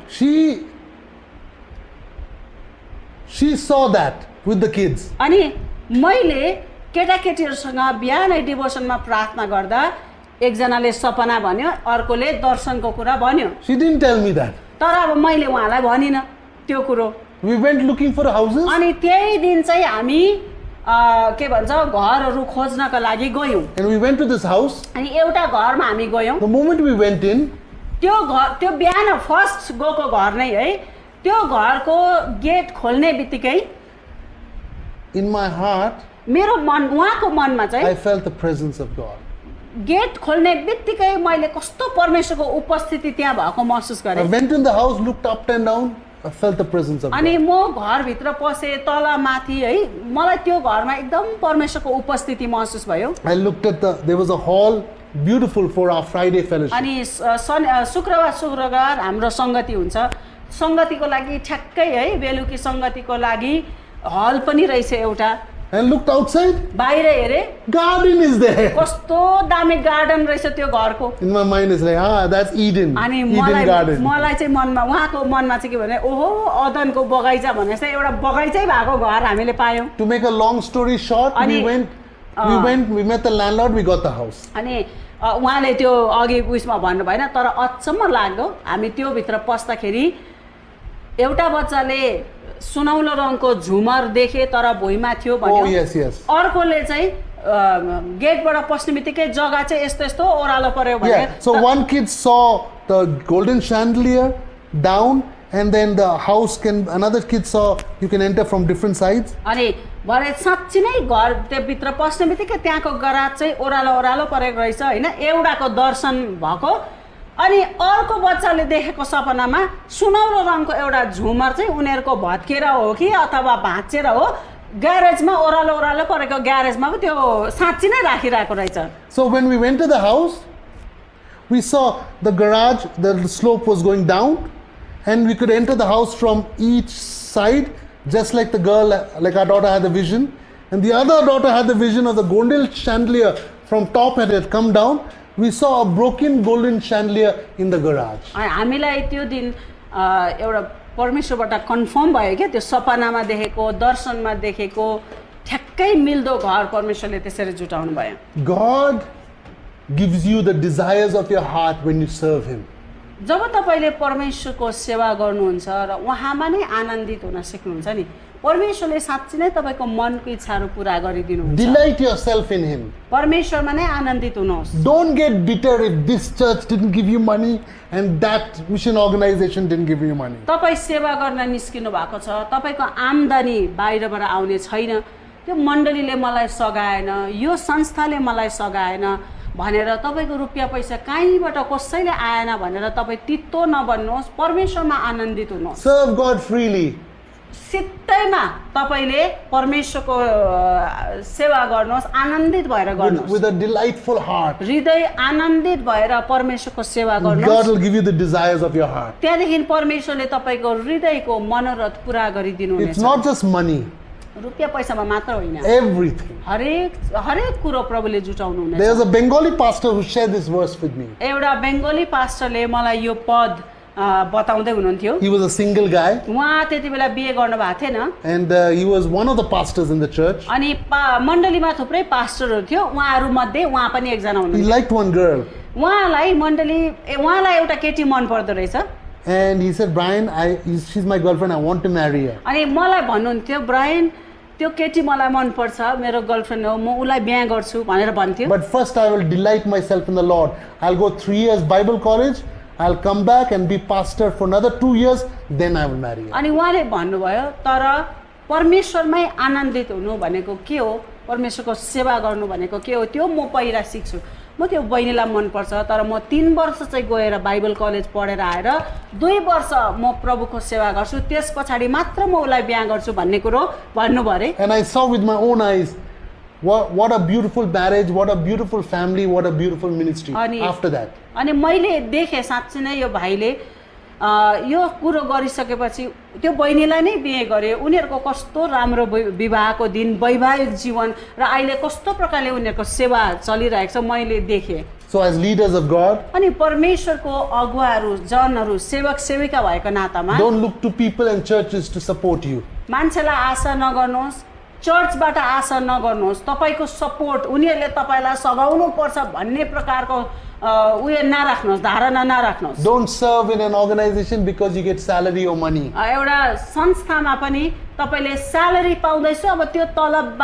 Speaker 2: She saw that with the kids.
Speaker 1: अनि मैले केटाकेटीहरूसँग बिहानै डिभोसनमा प्रार्थना गर्दा एकजनाले सपना भन्यो अर्कोले दर्शनको कुरा भन्यो
Speaker 2: She didn't tell me that.
Speaker 1: तर अब मैले उहाँलाई भनिनँ त्यो कुरो
Speaker 2: We went looking for houses.
Speaker 1: अनि त्यही दिन चाहिँ हामी के भन्छ घरहरू खोज्नका लागि गयौँ
Speaker 2: And we went to this house.
Speaker 1: अनि एउटा घरमा हामी गयौँ
Speaker 2: The moment we went in,
Speaker 1: त्यो बिहान फर्स्ट गएको घर नै है त्यो घरको गेट खोल्ने बित्तिकै
Speaker 2: in my heart,
Speaker 1: मेरो मन उहाँको मनमा चाहिँ
Speaker 2: I felt the presence of God.
Speaker 1: Gate खोल्ने बित्तिकै मैले कस्तो परमेश्वरको उपस्थिति त्यहाँ भएको महसुस
Speaker 2: I
Speaker 1: गरेँ
Speaker 2: went in the house, looked up and down. I felt the presence of
Speaker 1: अनि
Speaker 2: God.
Speaker 1: म घरभित्र पसेँ तल माथि है मलाई त्यो घरमा एकदम परमेश्वरको उपस्थिति महसुस भयो
Speaker 2: I looked at there was a hall, beautiful for our Friday fellowship.
Speaker 1: अनि शुक्रबार हाम्रो सङ्गति हुन्छ सङ्गतिको लागि ठ्याक्कै है बेलुकी सङ्गतिको लागि हल पनि रहेछ एउटा
Speaker 2: And looked outside,
Speaker 1: बाहिर हेरेँ
Speaker 2: garden is there.
Speaker 1: कस्तो दामी गार्डन रहेछ त्यो घरको
Speaker 2: In my mind, it's like, that's Eden.
Speaker 1: अनि
Speaker 2: Eden garden.
Speaker 1: मलाई चाहिँ मनमा उहाँको मनमा चाहिँ के भने ओहो अदनको बगैँचा भनेर चाहिँ एउटा बगैँचै भएको घर हामीले पायौँ
Speaker 2: To make a long story short, we met the landlord, we got the house.
Speaker 1: अनि उहाँले त्यो अघि उयसमा भन्नु भएन तर अचम्म लाग्दो हामी त्यो भित्र पस्दाखेरि एउटा बच्चाले सुनौलो रङको झुमर देखे तर भुइँमा थियो
Speaker 2: Oh,
Speaker 1: भन्यो
Speaker 2: yes.
Speaker 1: अर्कोले चाहिँ गेटबाट पस्ने बित्तिकै जग्गा चाहिँ यस्तो यस्तो ओह्रालो पर्यो भने
Speaker 2: Yeah. So one kid saw the golden chandelier down, and then the house another kid saw you can enter from different sides.
Speaker 1: अनि भरे साँच्ची नै घर त्योभित्र पस्ने बित्तिकै त्यहाँको गराज चाहिँ ओह्रालो ओह्रालो परेको रहेछ होइन एउटाको दर्शन भएको अनि अर्को बच्चाले देखेको सपनामा सुनौलो रङको एउटा झुमर चाहिँ उनीहरूको भत्केर हो कि अथवा भाँचेर हो ग्यारेजमा ओह्रालो ओह्रालो परेको ग्यारेजमा पो त्यो साँच्ची नै राखिरहेको रहेछ
Speaker 2: So when we went to the house, we saw the garage, the slope was going down, and we could enter the house from each side, just like the girl, like our daughter had the vision. And the other daughter had the vision of the golden chandelier from top had come down. We saw a broken golden chandelier in the garage.
Speaker 1: हामीलाई त्यो दिन एउटा परमेश्वरबाट confirm भयो क्या त्यो सपनामा देखेको दर्शनमा देखेको ठ्याक्कै मिल्दो घर परमेश्वरले त्यसरी जुटाउनु भयो
Speaker 2: God gives you the desires of your heart when you serve Him.
Speaker 1: जब तपाईँले परमेश्वरको सेवा गर्नुहुन्छ र उहाँमा नै आनन्दित हुन सिक्नुहुन्छ नि परमेश्वरले साँच्चै नै तपाईँको मनको इच्छाहरू पुरा गरिदिनुहुन्छ
Speaker 2: Delight yourself in Him.
Speaker 1: परमेश्वरमा नै आनन्दित हुनुहोस्
Speaker 2: Don't get bitter if this church didn't give you money and that mission organization didn't give you money.
Speaker 1: तपाईँ सेवा गर्न निस्किनु भएको छ तपाईँको आम्दानी बाहिरबाट आउने छैन त्यो मण्डलीले मलाई सघाएन यो संस्थाले मलाई सघाएन भनेर तपाईँको रुपियाँ पैसा कहीँबाट कसैले आएन भनेर तपाईँ तितो नबन्नुहोस् परमेश्वरमा आनन्दित हुनुहोस्
Speaker 2: Serve God freely.
Speaker 1: सित्तैमा तपाईँले परमेश्वरको सेवा गर्नुहोस् आनन्दित भएर गर्नुहोस्
Speaker 2: With a delightful heart.
Speaker 1: हृदय आनन्दित भएर परमेश्वरको सेवा
Speaker 2: God
Speaker 1: गर्नुहोस्
Speaker 2: will give you the desires of your heart.
Speaker 1: त्यहाँदेखि परमेश्वरले तपाईँको हृदयको मनोरथ पुरा गरिदिनु
Speaker 2: It's
Speaker 1: हुनेछ
Speaker 2: not just money,
Speaker 1: रुपियाँ पैसामा मात्र होइन
Speaker 2: everything.
Speaker 1: हरेक कुरो प्रभुले जुटाउनु हुनेछ
Speaker 2: There's a Bengali pastor who shared this verse with me.
Speaker 1: एउटा बेङ्गोली पास्टरले मलाई यो पद बताउँदै हुनुहुन्थ्यो
Speaker 2: He was a single guy,
Speaker 1: उहाँ त्यति बेला बिहे गर्नु भएको थिएन
Speaker 2: and he was one of the pastors in the church.
Speaker 1: अनि मण्डलीमा थुप्रै पास्टरहरू थियो उहाँहरू मध्ये उहाँ पनि एकजना
Speaker 2: He
Speaker 1: हुनुहुन्थ्यो
Speaker 2: liked one girl,
Speaker 1: उहाँलाई एउटा केटी मन पर्दो रहेछ
Speaker 2: and he said, Brian, she's my girlfriend, I want to marry her.
Speaker 1: अनि मलाई भन्नुहुन्थ्यो ब्रायन त्यो केटी मलाई मनपर्छ मेरो गर्लफ्रेन्ड हो म उसलाई बिहे गर्छु भनेर भन्थ्यो
Speaker 2: But first I will delight myself in the Lord. I'll go 3 years Bible college, I'll come back and be pastor for another 2 years, then I will marry her.
Speaker 1: अनि उहाँले भन्नुभयो तर परमेश्वरमै आनन्दित हुनु भनेको के हो परमेश्वरको सेवा गर्नु भनेको के हो त्यो म पहिला सिक्छु म त्यो बहिनीलाई मनपर्छ, तर म 3 वर्ष चाहिँ गएर बाइबल कलेज पढेर आएर 2 वर्ष म प्रभुको सेवा गर्छु, त्यस पछाडि मात्र म उसलाई बिहा गर्छु भन्ने कुरो भन्नुभयो अरे।
Speaker 2: And I saw with my own eyes what a beautiful marriage, what a beautiful family, what a beautiful ministry after that.
Speaker 1: अनि मैले देखेँ साँच्चै नै यो भाइले यो कुरो गरिसकेपछि त्यो बहिनीलाई नै बिहे गरे, उनीहरूको कस्तो राम्रो विवाहको दिन, वैवाहिक जीवन र अहिले कस्तो प्रकारले उनीहरूको सेवा चलिरहेको छ मैले देखेँ।
Speaker 2: So as leaders of God,
Speaker 1: अनि परमेश्वरको अगुवाहरू, जनहरू, सेवक सेविका भएको नातामा
Speaker 2: don't look to people and churches to support you.
Speaker 1: मान्छेलाई आशा नगर्नुहोस्, चर्चबाट आशा नगर्नुहोस्, तपाईको सपोर्ट उनीहरूले तपाईलाई सघाउनु पर्छ भन्ने प्रकारको उयो नराख्नुहोस्, धारणा नराख्नुहोस्।
Speaker 2: Don't serve in an organization because you get salary or money.
Speaker 1: एउटा संस्थामा पनि तपाईले स्यालेरी पाउँदैछु, अब त्यो तलब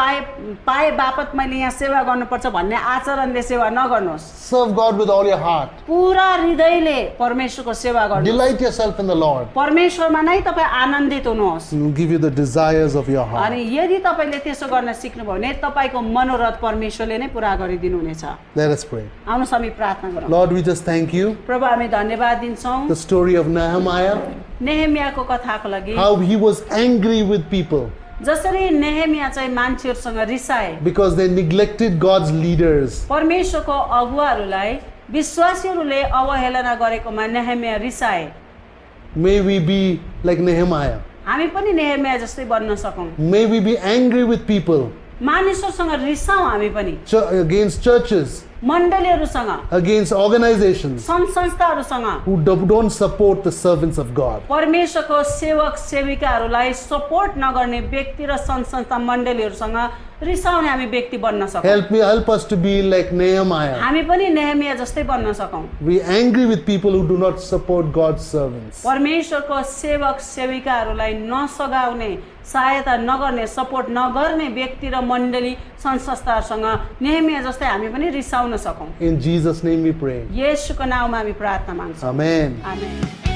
Speaker 1: पाए बापत मैले यहाँ सेवा गर्नुपर्छ भन्ने आचरणले सेवा नगर्नुहोस्।
Speaker 2: Serve God with all your heart.
Speaker 1: पुरा हृदयले परमेश्वरको सेवा गर्नुहोस्।
Speaker 2: Delight yourself in the Lord.
Speaker 1: परमेश्वरमा नै तपाई आनन्दित हुनुहोस्।
Speaker 2: He will give you the desires of your heart.
Speaker 1: अनि यदि तपाईले त्यसो गर्न सिक्नुभयो भने तपाईको मनोरथ परमेश्वरले नै पुरा गरिदिनु हुनेछ।
Speaker 2: Let us pray.
Speaker 1: आउनुहोस् हामी प्रार्थना गरौँ।
Speaker 2: Lord, we just thank you.
Speaker 1: प्रभु हामी धन्यवाद दिन्छौँ
Speaker 2: The story of Nehemiah,
Speaker 1: नेहेमियाको कथाको लागि,
Speaker 2: how he was angry with people
Speaker 1: जसरी नेहेमिया चाहिँ मान्छेहरूसँग रिसाए
Speaker 2: because they neglected God's leaders.
Speaker 1: परमेश्वरको अगुवाहरूलाई विश्वासीहरूले अवहेलना गरेकोमा नेहेमिया रिसाए।
Speaker 2: May we be like Nehemiah.
Speaker 1: हामी पनि नेहेमिया जस्तै बन्न सकौँ।
Speaker 2: May we be angry with people,
Speaker 1: मानिसहरूसँग रिसाउँ हामी पनि,
Speaker 2: against churches,
Speaker 1: मण्डलीहरूसँग,
Speaker 2: against organizations
Speaker 1: सङ्घ संस्थाहरूसँग,
Speaker 2: who don't support the servants of God.
Speaker 1: परमेश्वरको सेवक सेविकाहरूलाई सपोर्ट नगर्ने व्यक्ति र सङ्घ संस्था मण्डलीहरूसँग रिसाउने हामी व्यक्ति बन्न सकौँ।
Speaker 2: Help us to be like Nehemiah.
Speaker 1: हामी पनि नेहेमिया जस्तै बन्न सकौँ।
Speaker 2: Be angry with people who do not support God's servants.
Speaker 1: परमेश्वरको सेवक सेविकाहरूलाई नसघाउने, सहायता नगर्ने, सपोर्ट नगर्ने व्यक्ति र मण्डली सङ्घ संस्थाहरूसँग नेहेमिया जस्तै हामी पनि रिसाउन सकौँ।
Speaker 2: In Jesus' name we pray.
Speaker 1: येशूको नाममा हामी प्रार्थना माग्छौँ।
Speaker 2: Amen.
Speaker 1: आमेन।